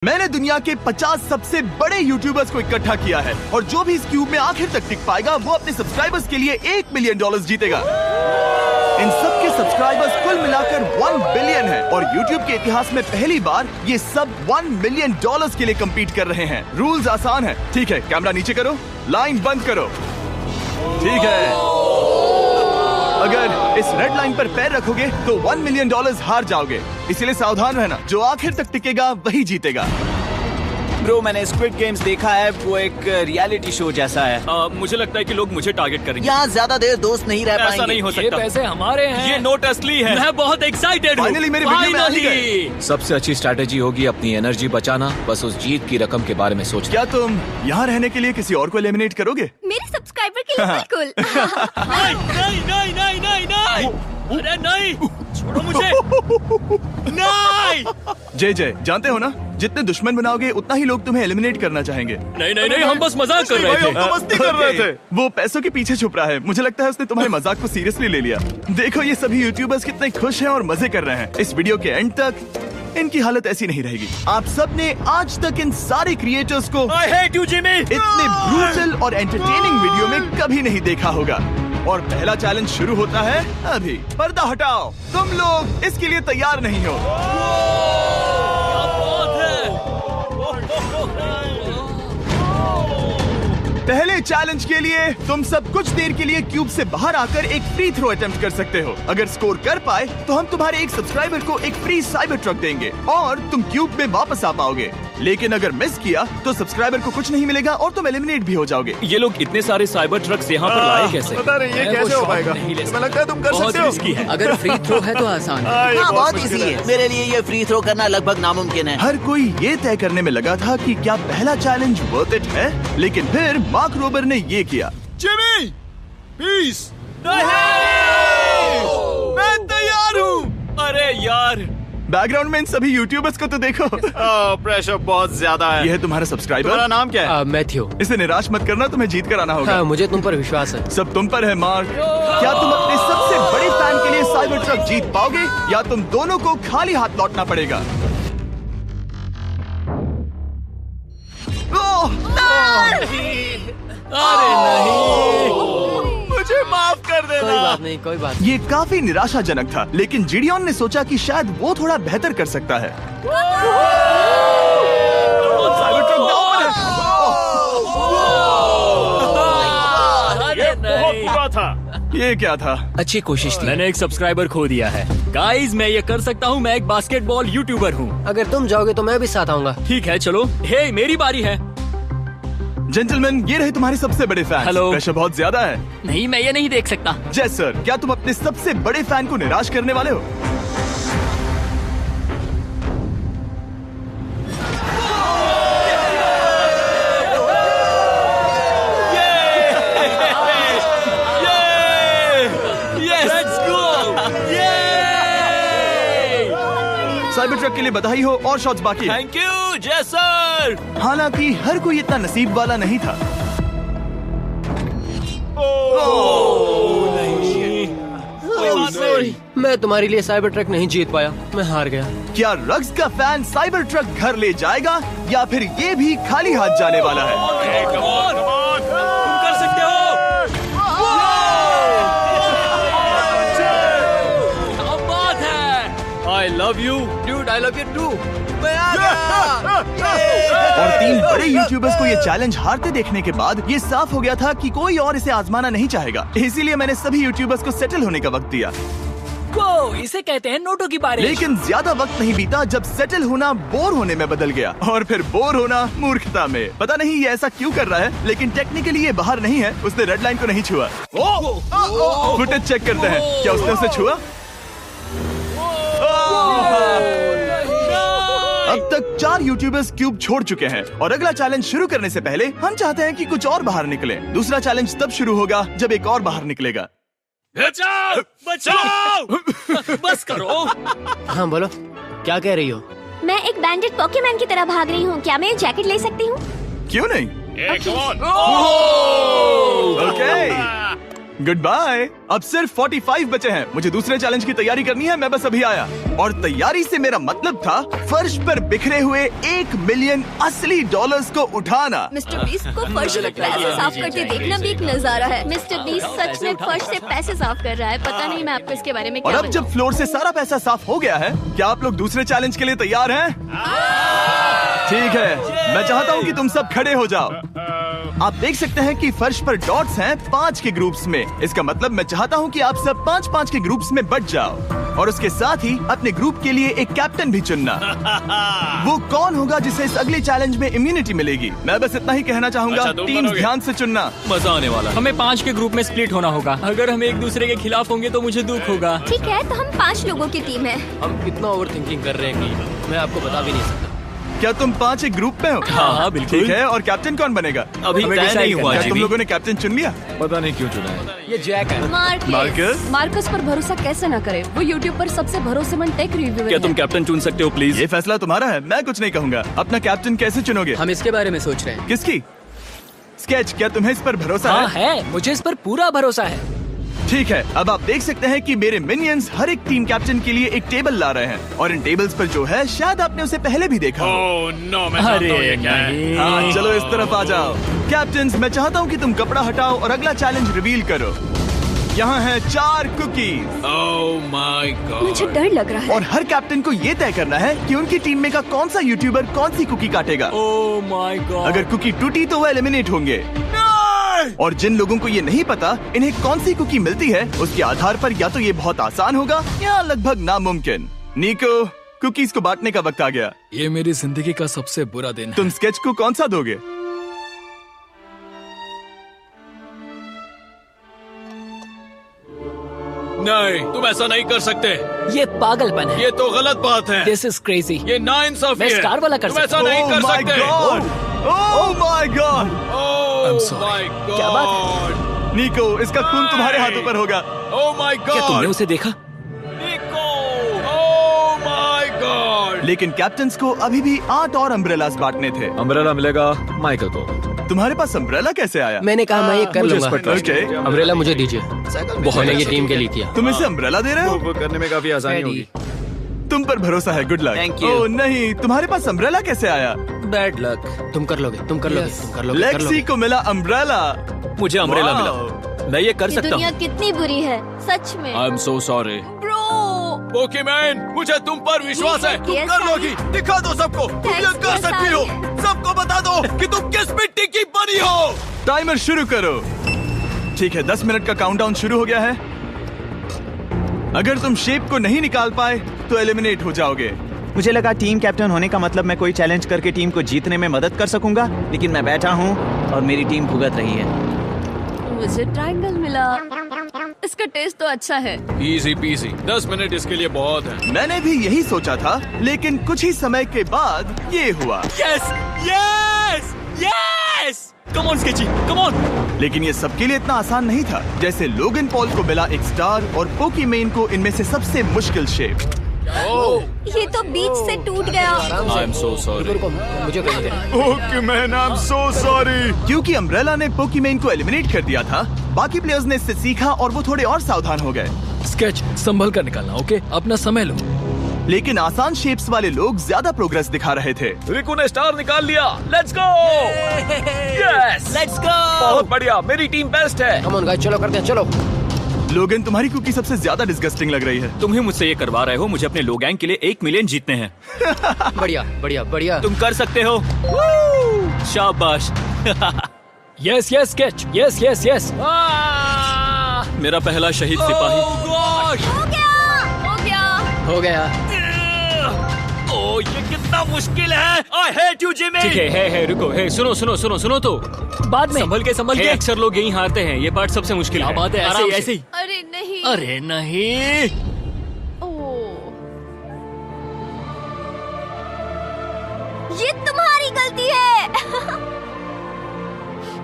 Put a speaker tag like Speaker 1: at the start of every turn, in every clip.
Speaker 1: मैंने दुनिया के 50 सबसे बड़े यूट्यूबर्स को इकट्ठा किया है और जो भी इस क्यूब में आखिर तक टिक पाएगा वो अपने सब्सक्राइबर्स के लिए $1 मिलियन जीतेगा। इन सब के सब्सक्राइबर्स कुल मिलाकर 1 बिलियन है और YouTube के इतिहास में पहली बार ये सब $1 मिलियन के लिए कम्पीट कर रहे हैं। रूल्स आसान है, ठीक है? कैमरा नीचे करो, लाइन बंद करो, ठीक है? अगर इस रेड लाइन पर पैर रखोगे तो $1 मिलियन हार जाओगे, इसलिए सावधान रहना। जो आखिर तक टिकेगा वही जीतेगा।
Speaker 2: ब्रो, मैंने स्क्विड गेम्स देखा है, वो एक रियलिटी शो जैसा है।
Speaker 3: मुझे लगता है कि लोग मुझे टारगेट करेंगे।
Speaker 4: यहाँ ज्यादा देर दोस्त नहीं रह पाएंगे।
Speaker 3: ऐसा नहीं हो सकता।
Speaker 5: ये पैसे हमारे हैं।
Speaker 3: ये नोट असली है। मैं बहुत एक्साइटेड हूँ।
Speaker 1: फाइनली मेरे वीडियो में आ ही गए।
Speaker 6: सबसे अच्छी स्ट्रैटेजी होगी अपनी एनर्जी बचाना, बस उस जीत की रकम के बारे में सोचना।
Speaker 1: क्या तुम यहाँ रहने के लिए किसी और को एलिमिनेट करोगे?
Speaker 7: मेरे सब्सक्राइबर के लिए बिल्कुल।
Speaker 3: नहीं। अरे नहीं, छोड़ो मुझे। नहीं।
Speaker 1: जय जानते हो ना, जितने दुश्मन बनाओगे उतना ही लोग तुम्हें एलिमिनेट करना चाहेंगे।
Speaker 3: नहीं, हम बस मजाक कर रहे थे।
Speaker 1: हम तो मस्ती कर रहे थे। वो पैसों के पीछे छुप रहा है। मुझे लगता है उसने तुम्हारे मजाक को सीरियसली ले लिया। देखो ये सभी यूट्यूबर्स कितने खुश हैं और मजे कर रहे हैं। इस वीडियो के एंड तक इनकी हालत ऐसी नहीं रहेगी। आप सब ने आज तक इन सारे क्रिएटर्स को
Speaker 3: I hate you, Jimmy!
Speaker 1: इतने ब्रूटल और एंटरटेनिंग वीडियो में कभी नहीं देखा होगा। और पहला चैलेंज शुरू होता है अभी। पर्दा हटाओ, तुम लोग इसके लिए तैयार नहीं हो। पहले चैलेंज के लिए तुम सब कुछ देर के लिए क्यूब से बाहर आकर एक फ्री थ्रो अटेम्प्ट कर सकते हो। अगर स्कोर कर पाए तो हम तुम्हारे एक सब्सक्राइबर को एक फ्री साइबर ट्रक देंगे और तुम क्यूब में वापस आ पाओगे। लेकिन अगर मिस किया तो सब्सक्राइबर को कुछ नहीं मिलेगा और तुम एलिमिनेट भी हो जाओगे।
Speaker 3: ये लोग इतने सारे साइबर ट्रक्स यहाँ पर लाए कैसे?
Speaker 1: पता नहीं ये कैसे हो पाएगा। मुझे लगता है तुम कर सकते हो।
Speaker 3: रिस्की है।
Speaker 5: अगर फ्री थ्रो है तो आसान है।
Speaker 4: हाँ, बहुत इजी है। मेरे लिए ये फ्री थ्रो करना लगभग नामुमकिन है।
Speaker 1: हर कोई ये तय करने में लगा था कि क्या पहला चैलेंज वर्थ इट है, लेकिन फिर मार्क रोबर ने ये किया।
Speaker 3: Jimmy, please.
Speaker 1: मैं तैयार हूँ।
Speaker 3: अरे यार,
Speaker 1: बैकग्राउंड में इन सभी यूट्यूबर्स को तो देखो।
Speaker 2: प्रेशर बहुत ज्यादा है।
Speaker 1: ये है तुम्हारा सब्सक्राइबर।
Speaker 2: तुम्हारा नाम क्या है?
Speaker 5: मैथ्यू।
Speaker 1: इसे निराश मत करना, तुम्हें जीत कर आना होगा।
Speaker 5: हाँ, मुझे तुम पर विश्वास है।
Speaker 1: सब तुम पर है मार्क। क्या तुम अपने सबसे बड़े फैन के लिए साइबर ट्रक जीत पाओगे या तुम दोनों को खाली हाथ लौटना पड़ेगा?
Speaker 3: अरे नहीं,
Speaker 1: मुझे माफ कर देना।
Speaker 5: कोई बात नहीं।
Speaker 1: ये काफी निराशाजनक था, लेकिन जिडियन ने सोचा कि शायद वो थोड़ा बेहतर कर सकता है। साइबर ट्रक दांव पर है।
Speaker 3: अरे नहीं। बुरा था।
Speaker 1: ये क्या था?
Speaker 6: अच्छी कोशिश थी।
Speaker 3: मैंने एक सब्सक्राइबर खो दिया है। गाइस, मैं ये कर सकता हूँ। मैं एक बास्केटबॉल यूट्यूबर हूँ।
Speaker 5: अगर तुम जाओगे तो मैं भी साथ आऊंगा।
Speaker 3: ठीक है, चलो। हे, मेरी बारी है।
Speaker 1: जेंटलमैन, ये रहे तुम्हारे सबसे बड़े फैन।
Speaker 3: हेलो।
Speaker 1: प्रेशर बहुत ज्यादा है।
Speaker 3: नहीं, मैं ये नहीं देख सकता।
Speaker 1: जय सर, क्या तुम अपने सबसे बड़े फैन को निराश करने वाले हो? साइबर ट्रक के लिए बधाई हो और शॉट्स बाकी है।
Speaker 3: थैंक यू जय सर।
Speaker 1: हालांकि हर कोई इतना नसीब वाला नहीं था।
Speaker 5: सॉरी, मैं तुम्हारे लिए साइबर ट्रक नहीं जीत पाया, मैं हार गया।
Speaker 1: क्या रग्स का फैन साइबर ट्रक घर ले जाएगा या फिर ये भी खाली हाथ जाने वाला है?
Speaker 3: तुम कर सकते हो। क्या बात है। I love you,
Speaker 5: Dude, I love you too.
Speaker 1: और 3 बड़े यूट्यूबर्स को ये चैलेंज हारते देखने के बाद ये साफ हो गया था कि कोई और इसे आजमाना नहीं चाहेगा। इसीलिए मैंने सभी यूट्यूबर्स को सेटल होने का वक्त दिया।
Speaker 5: इसे कहते हैं नोटों की बारिश।
Speaker 1: लेकिन ज्यादा वक्त नहीं बीता जब सेटल होना बोर होने में बदल गया और फिर बोर होना मूर्खता में। पता नहीं ये ऐसा क्यों कर रहा है, लेकिन टेक्निकली ये बाहर नहीं है। उसने रेड लाइन को नहीं छुआ। फुटेज चेक करते हैं, क्या उसने उसे छुआ? अब तक 4 यूट्यूबर्स क्यूब छोड़ चुके हैं और अगला चैलेंज शुरू करने से पहले हम चाहते हैं कि कुछ और बाहर निकले। दूसरा चैलेंज तब शुरू होगा जब एक और बाहर निकलेगा।
Speaker 3: बचाओ, बचाओ। बस करो।
Speaker 5: हाँ बोलो, क्या कह रही हो?
Speaker 7: मैं एक बैंडेड पॉकेमैन की तरह भाग रही हूँ। क्या मैं जैकेट ले सकती हूँ?
Speaker 1: क्यों नहीं?
Speaker 3: एक और।
Speaker 1: ओके। Good bye. अब सिर्फ 45 बचे हैं। मुझे दूसरे चैलेंज की तैयारी करनी है। मैं बस अभी आया। और तैयारी से मेरा मतलब था फर्श पर बिखरे हुए 1 मिलियन असली डॉलर्स को उठाना।
Speaker 7: मिस्टर बीस्ट को फर्श से पैसे साफ करते देखना भी एक नजारा है। मिस्टर बीस्ट सच में फर्श से पैसे साफ कर रहा है। पता नहीं मैं आपको इसके बारे में
Speaker 1: और
Speaker 7: क्या
Speaker 1: अब जब फ्लोर से सारा पैसा साफ हो गया है, क्या आप लोग दूसरे चैलेंज के लिए तैयार हैं? ठीक है, मैं चाहता हूँ कि तुम सब खड़े हो जाओ। आप देख सकते हैं कि फर्श पर डॉट्स हैं 5 के ग्रुप्स में। इसका मतलब मैं चाहता हूँ कि आप सब 5-5 के ग्रुप्स में बंट जाओ और उसके साथ ही अपने ग्रुप के लिए एक कैप्टन भी चुनना। वो कौन होगा जिसे इस अगले चैलेंज में इम्यूनिटी मिलेगी? मैं बस इतना ही कहना चाहूंगा, टीम ध्यान से चुनना।
Speaker 3: मजा आने वाला है। हमें 5 के ग्रुप में स्प्लिट होना होगा। अगर हम एक दूसरे के खिलाफ होंगे तो मुझे दुख होगा।
Speaker 7: ठीक है, तो हम 5 लोगों की टीम है।
Speaker 5: हम इतना ओवर थिंकिंग कर रहे हैं कि मैं आपको बता भी नहीं सकता।
Speaker 1: क्या तुम 5 एक ग्रुप में हो?
Speaker 3: हाँ, बिल्कुल।
Speaker 1: ठीक है, और कैप्टन कौन बनेगा?
Speaker 3: अभी
Speaker 5: हमें
Speaker 3: तय
Speaker 5: decide
Speaker 3: नहीं हुआ
Speaker 5: करना
Speaker 1: क्या तुम
Speaker 3: जिमी।
Speaker 1: लोगों ने कैप्टन चुन लिया?
Speaker 6: पता नहीं क्यों चुना है।
Speaker 5: ये जैक है।
Speaker 1: मार्कस?
Speaker 8: मार्कस पर भरोसा कैसे न करे? वो यूट्यूब पर सबसे भरोसेमंद टेक रिव्यूअर
Speaker 3: क्या
Speaker 8: है।
Speaker 3: तुम कैप्टन चुन सकते हो प्लीज?
Speaker 1: ये फैसला तुम्हारा है, मैं कुछ नहीं कहूंगा। अपना कैप्टन कैसे चुनोगे?
Speaker 5: हम इसके बारे में सोच रहे हैं।
Speaker 1: किसकी? स्केच, क्या तुम्हें इस पर भरोसा
Speaker 5: हाँ
Speaker 1: है?
Speaker 5: है, मुझे इस पर पूरा भरोसा है।
Speaker 1: ठीक है, अब आप देख सकते हैं कि मेरे मिनियंस हर एक टीम कैप्टन के लिए एक टेबल ला रहे हैं और इन टेबल्स पर जो है शायद आपने उसे पहले भी देखा हो।
Speaker 3: अरे नहीं।
Speaker 1: हाँ, चलो इस तरफ आ जाओ। कैप्टन्स, मैं चाहता हूँ कि तुम कपड़ा हटाओ और अगला चैलेंज रिवील करो। यहाँ है 4 कुकीज
Speaker 8: मुझे डर लग रहा है।
Speaker 1: और हर कैप्टन को ये तय करना है कि उनकी टीम में का कौन सा यूट्यूबर कौन सी कुकी काटेगा।
Speaker 3: Oh my God.
Speaker 1: अगर कुकी टूटी तो वो एलिमिनेट होंगे। और जिन लोगों को ये नहीं पता इन्हें कौन सी कुकी मिलती है, उसके आधार पर या तो ये बहुत आसान होगा या लगभग नामुमकिन। निको, कुकीज को बांटने का वक्त आ गया।
Speaker 9: ये मेरी जिंदगी का सबसे बुरा दिन है।
Speaker 1: तुम स्केच को कौन सा दोगे?
Speaker 9: नहीं, तुम ऐसा नहीं कर सकते।
Speaker 5: ये पागलपन है।
Speaker 9: ये तो गलत बात है।
Speaker 5: This is crazy.
Speaker 9: ये नाइंसाफी
Speaker 5: मैं
Speaker 9: है।
Speaker 5: स्टार वाला कर
Speaker 9: तुम ऐसा
Speaker 5: सकता
Speaker 9: नहीं कर
Speaker 1: Oh my
Speaker 9: सकते।
Speaker 1: God! Oh my God!
Speaker 9: Oh
Speaker 5: sorry.
Speaker 9: my
Speaker 5: क्या बात
Speaker 9: God!
Speaker 1: निको, इसका खून तुम्हारे हाथों पर होगा।
Speaker 9: Oh my
Speaker 3: क्या तुमने
Speaker 9: God!
Speaker 3: उसे देखा?
Speaker 9: निको! Oh my God!
Speaker 1: लेकिन कैप्टन्स को अभी भी 8 और अम्ब्रेलास बांटने थे।
Speaker 6: अम्ब्रेला मिलेगा माइकल को।
Speaker 1: तुम्हारे पास अम्ब्रेला कैसे आया?
Speaker 5: मैंने कहा मैं ये कर
Speaker 6: मुझे इस
Speaker 5: लूंगा।
Speaker 6: पर trust
Speaker 1: Okay.
Speaker 6: है।
Speaker 5: अम्ब्रेला मुझे दीजिए। मैंने ये टीम के लिए किया।
Speaker 1: तुम इसे अम्ब्रेला दे रहे हो?
Speaker 6: वो करने में काफी आसानी होगी।
Speaker 1: तुम पर भरोसा है, गुड लक।
Speaker 2: Thank you.
Speaker 1: ओह नहीं, तुम्हारे पास अम्ब्रेला कैसे आया?
Speaker 3: Bad luck.
Speaker 5: तुम कर लोगे, तुम कर लोगे, तुम कर लोगे, कर
Speaker 1: लेक्सी
Speaker 5: लोगे।
Speaker 1: को मिला अम्ब्रेला।
Speaker 3: मुझे अम्ब्रेला
Speaker 1: Wow.
Speaker 3: मिला। मैं ये कर
Speaker 7: ये
Speaker 3: सकता
Speaker 7: दुनिया
Speaker 3: हूँ।
Speaker 7: कितनी बुरी है, सच में।
Speaker 3: I am so sorry.
Speaker 7: Bro,
Speaker 9: Pokemon, मुझे तुम पर विश्वास है। तुम
Speaker 7: Yes,
Speaker 9: कर
Speaker 7: Sally.
Speaker 9: लोगी। दिखा दो सबको। तुम ये
Speaker 7: Thanks,
Speaker 9: कर
Speaker 7: yes,
Speaker 9: सकती हो।
Speaker 7: Sally.
Speaker 9: सबको बता दो कि तुम किस मिट्टी की बनी हो।
Speaker 1: टाइमर शुरू करो। ठीक है, 10 मिनट का काउंटडाउन शुरू हो गया है। अगर तुम शेप को नहीं निकाल पाए तो एलिमिनेट हो जाओगे।
Speaker 2: मुझे लगा टीम कैप्टन होने का मतलब मैं कोई चैलेंज करके टीम को जीतने में मदद कर सकूंगा, लेकिन मैं बैठा हूँ और मेरी टीम भुगत रही है।
Speaker 8: मुझे ट्रायंगल मिला। इसका टेस्ट तो अच्छा है।
Speaker 9: Easy PC. 10 मिनट इसके लिए बहुत है।
Speaker 1: मैंने भी यही सोचा था, लेकिन कुछ ही समय के बाद ये हुआ।
Speaker 3: Yes yes yes. Come on sketchy, come on.
Speaker 1: लेकिन ये सबके लिए इतना आसान नहीं था। जैसे लोगन पॉल को मिला एक स्टार और पोकीमेन को इनमें से सबसे मुश्किल शेप।
Speaker 7: ये तो बीच से टूट गया।
Speaker 3: आई एम सो सॉरी।
Speaker 5: रुको, मुझे करने दे।
Speaker 1: पोकीमेन, आई एम सो सॉरी। क्योंकि अम्ब्रेला ने पोकीमेन को एलिमिनेट कर दिया था, बाकी प्लेयर्स ने इससे सीखा और वो थोड़े और सावधान हो गए।
Speaker 9: स्केच संभल कर निकालना, ओके? अपना समय लो।
Speaker 1: लेकिन आसान शेप्स वाले लोग ज्यादा प्रोग्रेस दिखा रहे थे।
Speaker 6: रिकू ने स्टार निकाल लिया। Let's go. Yes,
Speaker 3: let's go.
Speaker 6: बहुत बढ़िया। मेरी टीम बेस्ट है।
Speaker 5: कम ऑन गाइस, चलो करते हैं, चलो।
Speaker 1: लोगन, तुम्हारी कुकी सबसे ज्यादा डिस्गस्टिंग लग रही है।
Speaker 3: तुम ही मुझसे ये करवा रहे हो। मुझे अपने लो गैंग के लिए 1 मिलियन जीतने हैं।
Speaker 5: बढ़िया, बढ़िया, बढ़िया।
Speaker 3: तुम कर सकते हो। शाबाश।
Speaker 9: Yes yes sketch. Yes yes yes.
Speaker 3: मेरा पहला शहीद सिपाही।
Speaker 7: हो गया, हो गया।
Speaker 5: हो गया।
Speaker 3: ओह, ये कितना मुश्किल है। I hate you Jimmy. ठीक है, रुको। है, सुनो सुनो सुनो सुनो तो।
Speaker 5: बाद में
Speaker 3: संभल के अक्सर लोग यही हारते हैं। ये पार्ट सबसे मुश्किल है।
Speaker 5: बात है, ऐसे
Speaker 3: आराम
Speaker 5: ही,
Speaker 3: से।
Speaker 5: ऐसे ही।
Speaker 8: अरे नहीं।
Speaker 3: अरे नहीं।
Speaker 8: ओह,
Speaker 7: ये तुम्हारी गलती है।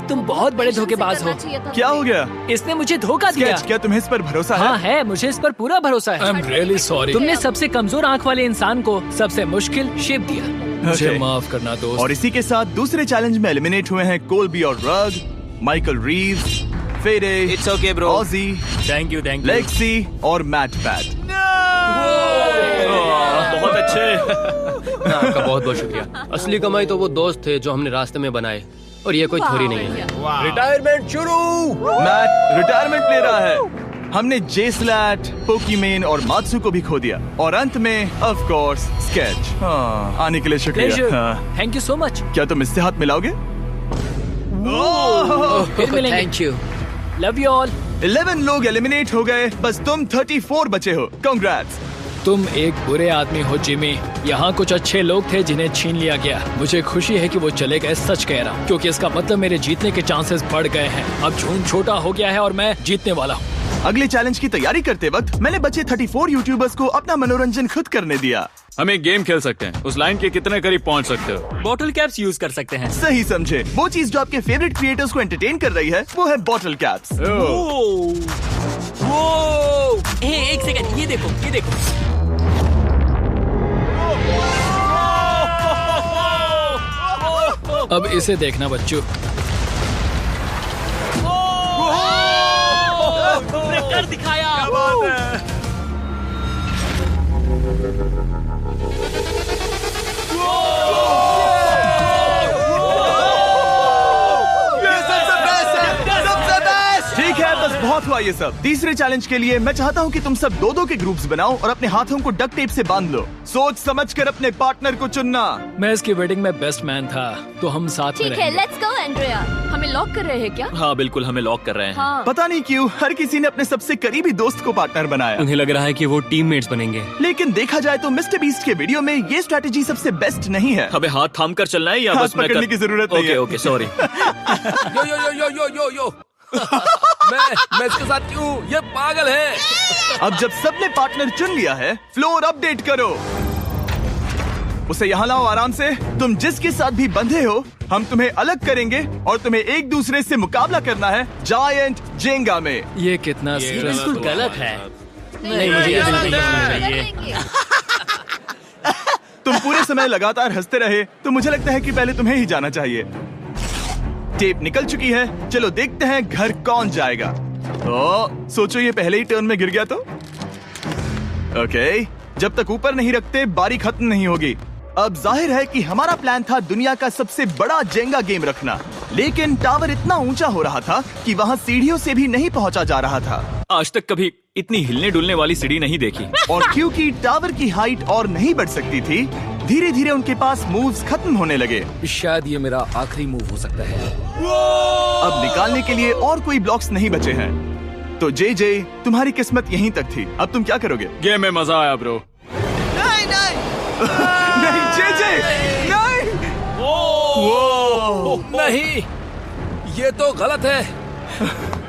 Speaker 5: तुम बहुत बड़े धोखेबाज हो।
Speaker 8: करना चाहिए था
Speaker 1: क्या हो गया?
Speaker 5: इसने मुझे धोखा दिया।
Speaker 1: स्केच, क्या तुम्हें इस पर भरोसा
Speaker 5: हाँ
Speaker 1: है?
Speaker 5: है, मुझे इस पर पूरा भरोसा
Speaker 9: आई
Speaker 5: है।
Speaker 9: Am really sorry.
Speaker 5: तुमने सबसे कमजोर आंख वाले इंसान को सबसे मुश्किल शेप दिया।
Speaker 9: मुझे
Speaker 1: Okay.
Speaker 9: माफ करना दोस्त।
Speaker 1: और इसी के साथ दूसरे चैलेंज में एलिमिनेट हुए हैं कोल्बी और रग, माइकल रीव्स, फेरे,
Speaker 2: It's okay, bro.
Speaker 1: ऑजी,
Speaker 9: थैंक यू
Speaker 1: लेक्सी और मैट पैट।
Speaker 3: बहुत अच्छे।
Speaker 9: आपका बहुत बहुत शुक्रिया। असली कमाई तो वो दोस्त थे जो हमने रास्ते में बनाए, और ये कोई थोड़ी नहीं है। रिटायरमेंट शुरू।
Speaker 1: मैट रिटायरमेंट ले रहा है। हमने जे स्लैट, पोकीमेन और मात्सु को भी खो दिया, और अंत में ऑफ कोर्स स्केच। आने के लिए शुक्रिया।
Speaker 5: Thank you so much.
Speaker 1: क्या तुम इससे हाथ मिलाओगे?
Speaker 5: फिर मिलेंगे।
Speaker 9: Thank you.
Speaker 5: Love you all.
Speaker 1: 11 लोग एलिमिनेट हो गए, बस तुम 34 बचे हो। कांग्रेट्स।
Speaker 5: तुम एक बुरे आदमी हो जिमी। यहाँ कुछ अच्छे लोग थे जिन्हें छीन लिया गया। मुझे खुशी है कि वो चले गए, सच कह रहा हूँ, क्योंकि इसका मतलब मेरे जीतने के चांसेस बढ़ गए हैं। अब झूठ छोटा हो गया है और मैं जीतने वाला हूँ।
Speaker 1: अगले चैलेंज की तैयारी करते वक्त मैंने बचे 34 यूट्यूबर्स को अपना मनोरंजन खुद करने दिया।
Speaker 3: हम एक गेम खेल सकते हैं। उस लाइन के कितने करीब पहुंच सकते हो?
Speaker 5: बॉटल कैप्स यूज कर सकते हैं।
Speaker 1: सही समझे। वो चीज जो आपके फेवरेट क्रिएटर्स को एंटरटेन कर रही है वो है बॉटल कैप्स।
Speaker 5: एक सेकंड, ये देखो, ये देखो। अब इसे देखना बच्चों।
Speaker 3: कर दिखाया।
Speaker 1: ठीक है, बस बहुत हुआ ये सब। तीसरे चैलेंज के लिए मैं चाहता हूँ कि तुम सब दो के ग्रुप्स बनाओ और अपने हाथों को डक्ट टेप से बांध लो। सोच समझकर अपने पार्टनर को चुनना।
Speaker 5: मैं इसकी वेडिंग में बेस्ट मैन था, तो हम साथ में
Speaker 8: ठीक है,
Speaker 5: रहेंगे।
Speaker 8: Let's go Andrea. हमें लॉक कर रहे हैं क्या?
Speaker 3: हाँ बिल्कुल, हमें लॉक कर रहे हैं।
Speaker 8: हाँ।
Speaker 1: पता नहीं क्यों हर किसी ने अपने सबसे करीबी दोस्त को पार्टनर बनाया।
Speaker 9: उन्हें लग रहा है कि वो टीममेट्स बनेंगे।
Speaker 1: लेकिन देखा जाए तो मिस्टर बीस्ट के वीडियो में ये स्ट्रेटेजी सबसे बेस्ट नहीं है।
Speaker 3: हमें हाथ थाम कर चलना है या
Speaker 1: हाथ
Speaker 3: बस मैं
Speaker 1: पकड़ने की जरूरत नहीं है।
Speaker 3: Okay sorry.
Speaker 9: Yo yo yo yo yo yo yo. मैं इसके साथ क्यों? ये पागल है।
Speaker 1: अब जब सबने पार्टनर चुन लिया है, फ्लोर अपडेट करो। उसे यहाँ लाओ आराम से। तुम जिसके साथ भी बंधे हो, हम तुम्हें अलग करेंगे और तुम्हें एक दूसरे से मुकाबला करना है जायंट जेंगा में।
Speaker 5: ये कितना
Speaker 3: बिल्कुल गलत है।
Speaker 5: नहीं, मुझे ये बिल्कुल नहीं चाहिए।
Speaker 8: करेंगे।
Speaker 1: तुम पूरे समय लगातार हंसते रहे, तो मुझे लगता है कि पहले तुम्हें ही जाना चाहिए। टेप निकल चुकी है, चलो देखते हैं घर कौन जाएगा। सोचो ये पहले ही टर्न में गिर गया तो। ओके, जब तक ऊपर नहीं रखते बारी खत्म नहीं होगी। अब जाहिर है कि हमारा प्लान था दुनिया का सबसे बड़ा जेंगा गेम रखना, लेकिन टावर इतना ऊंचा हो रहा था कि वहाँ सीढ़ियों से भी नहीं पहुँचा जा रहा था।
Speaker 3: आज तक कभी इतनी हिलने डुलने वाली सीढ़ी नहीं देखी।
Speaker 1: और क्योंकि टावर की हाइट और नहीं बढ़ सकती थी, धीरे धीरे उनके पास मूव्स खत्म होने लगे।
Speaker 9: शायद ये मेरा आखिरी मूव हो सकता है।
Speaker 1: अब निकालने के लिए और कोई ब्लॉक्स नहीं बचे हैं। तो जे तुम्हारी किस्मत यहीं तक थी। अब तुम क्या करोगे?
Speaker 3: गेम में मजा आया ब्रो।
Speaker 1: नहीं जे नहीं।
Speaker 9: नहीं, ये तो गलत है।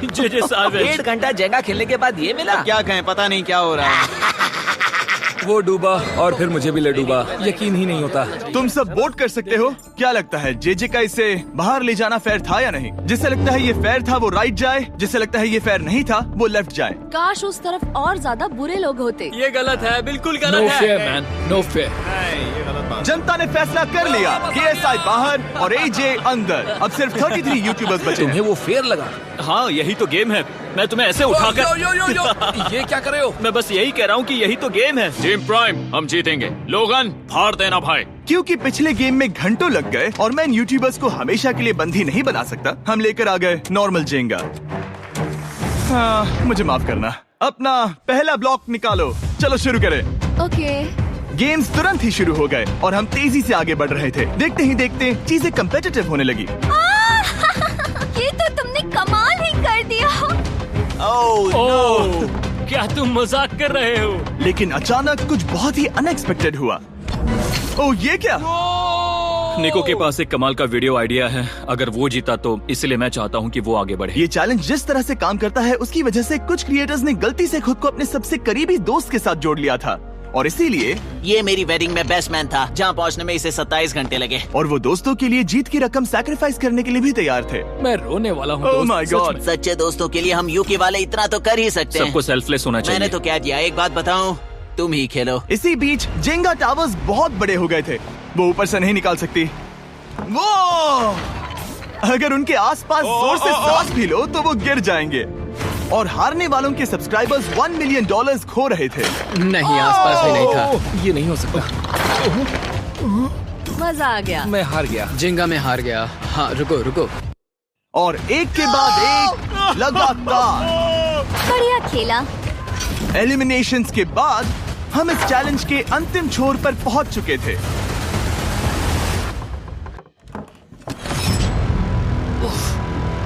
Speaker 3: जे साहब
Speaker 2: 1.5 घंटा जेंगा खेलने के बाद ये मिला। क्या कहें, पता नहीं क्या हो रहा है।
Speaker 9: वो डूबा और फिर मुझे भी ले डूबा। यकीन ही नहीं होता।
Speaker 1: तुम सब वोट कर सकते हो। क्या लगता है जे का इसे बाहर ले जाना फेयर था या नहीं? जिसे लगता है ये फेयर था वो राइट जाए, जिसे लगता है ये फेयर नहीं था वो लेफ्ट जाए।
Speaker 8: काश उस तरफ और ज्यादा बुरे लोग होते।
Speaker 3: ये गलत है, बिल्कुल
Speaker 5: नो
Speaker 3: गलत
Speaker 5: फेयर
Speaker 3: है।
Speaker 5: Man, no fair.
Speaker 1: जनता ने फैसला कर लिया। KSI बाहर और AJ अंदर। अब सिर्फ 33 यूट्यूबर्स बचे
Speaker 9: तुम्हें
Speaker 1: हैं।
Speaker 9: वो फेयर लगा?
Speaker 3: हाँ यही तो गेम है। मैं तुम्हें ऐसे उठाकर
Speaker 9: यो यो यो यो। ये क्या कर रहे हो?
Speaker 3: मैं बस यही कह रहा हूँ कि यही तो गेम है। टीम प्राइम, हम जीतेंगे। लोगन फाड़ देना भाई।
Speaker 1: क्योंकि पिछले गेम में घंटों लग गए और मैं इन यूट्यूबर्स को हमेशा के लिए बंदी नहीं बना सकता, हम लेकर आ गए नॉर्मल जेंगा। मुझे माफ करना। अपना पहला ब्लॉक निकालो। चलो शुरू करें।
Speaker 8: ओके।
Speaker 1: गेम्स तुरंत ही शुरू हो गए और हम तेजी से आगे बढ़ रहे थे। देखते ही देखते चीजें कम्पिटिटिव होने लगी।
Speaker 8: ये तो तुमने कमाल ही कर दिया।
Speaker 3: ओह, क्या तुम मजाक कर रहे हो?
Speaker 1: लेकिन अचानक कुछ बहुत ही अनएक्सपेक्टेड हुआ। ओह, ये क्या?
Speaker 3: निको के पास एक कमाल का वीडियो आइडिया है। अगर वो जीता तो इसलिए मैं चाहता हूँ कि वो आगे बढ़े।
Speaker 1: ये चैलेंज जिस तरह से काम करता है उसकी वजह से कुछ क्रिएटर्स ने गलती से खुद को अपने सबसे करीबी दोस्त के साथ जोड़ लिया था, और इसीलिए
Speaker 4: ये मेरी वेडिंग में बेस्ट मैन था, जहाँ पहुँचने में इसे 27 घंटे लगे।
Speaker 1: और वो दोस्तों के लिए जीत की रकम सैक्रिफाइस करने के लिए भी तैयार थे।
Speaker 5: मैं रोने वाला हूँ।
Speaker 1: Oh my God.
Speaker 4: सच्चे दोस्तों के लिए हम यूके वाले इतना तो कर ही सकते हैं।
Speaker 3: सबको सेल्फलेस होना चाहिए।
Speaker 4: मैंने तो क्या दिया, एक बात बताऊं, तुम ही खेलो।
Speaker 1: इसी बीच जेंगा टावर्स बहुत बड़े हो गए थे, वो ऊपर से नहीं निकाल सकती। वो अगर उनके आसपास जोर से सांस भी लो तो वो गिर जाएंगे। और हारने वालों के सब्सक्राइबर्स $1 मिलियन खो रहे थे।
Speaker 5: नहीं, आसपास भी नहीं था। ये नहीं हो सकता।
Speaker 8: मजा आ गया।
Speaker 6: मैं हार गया।
Speaker 5: जिंगा में हार गया। हाँ, रुको।
Speaker 1: और एक के बाद एक लगातार
Speaker 7: बढ़िया खेला।
Speaker 1: एलिमिनेशंस के बाद हम इस चैलेंज के अंतिम छोर पर पहुंच चुके थे।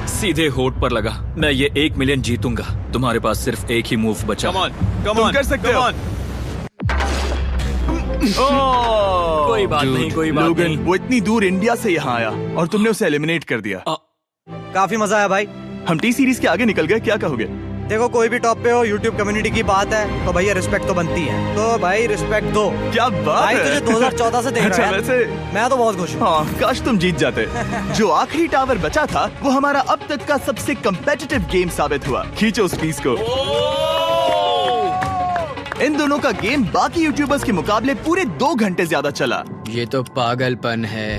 Speaker 3: सीधे होठ पर लगा। मैं ये 1 मिलियन जीतूंगा। तुम्हारे पास सिर्फ एक ही मूव बचा।
Speaker 1: तुम कर सकते हो।
Speaker 3: कोई बात नहीं, कोई बात
Speaker 1: लोगन,
Speaker 3: नहीं।
Speaker 1: वो इतनी दूर इंडिया से यहाँ आया और तुमने उसे एलिमिनेट कर दिया।
Speaker 10: काफी मजा आया भाई।
Speaker 1: हम टी सीरीज के आगे निकल गए, क्या कहोगे?
Speaker 10: देखो, कोई भी टॉप पे हो, यूट्यूब कम्युनिटी की बात है तो भैया रिस्पेक्ट तो बनती है। तो भाई रिस्पेक्ट दो।
Speaker 1: क्या बात
Speaker 10: भाई,
Speaker 1: है।
Speaker 10: तुझे 2014 से देख
Speaker 1: अच्छा,
Speaker 10: रहा है।
Speaker 1: वैसे
Speaker 10: मैं तो बहुत खुश हूँ।
Speaker 1: हाँ, काश तुम जीत जाते। जो आखिरी टावर बचा था वो हमारा अब तक का सबसे कम्पेटिटिव गेम साबित हुआ। खींचो उस पीस को। इन दोनों का गेम बाकी यूट्यूबर्स के मुकाबले पूरे 2 घंटे ज्यादा चला।
Speaker 5: ये तो पागलपन है।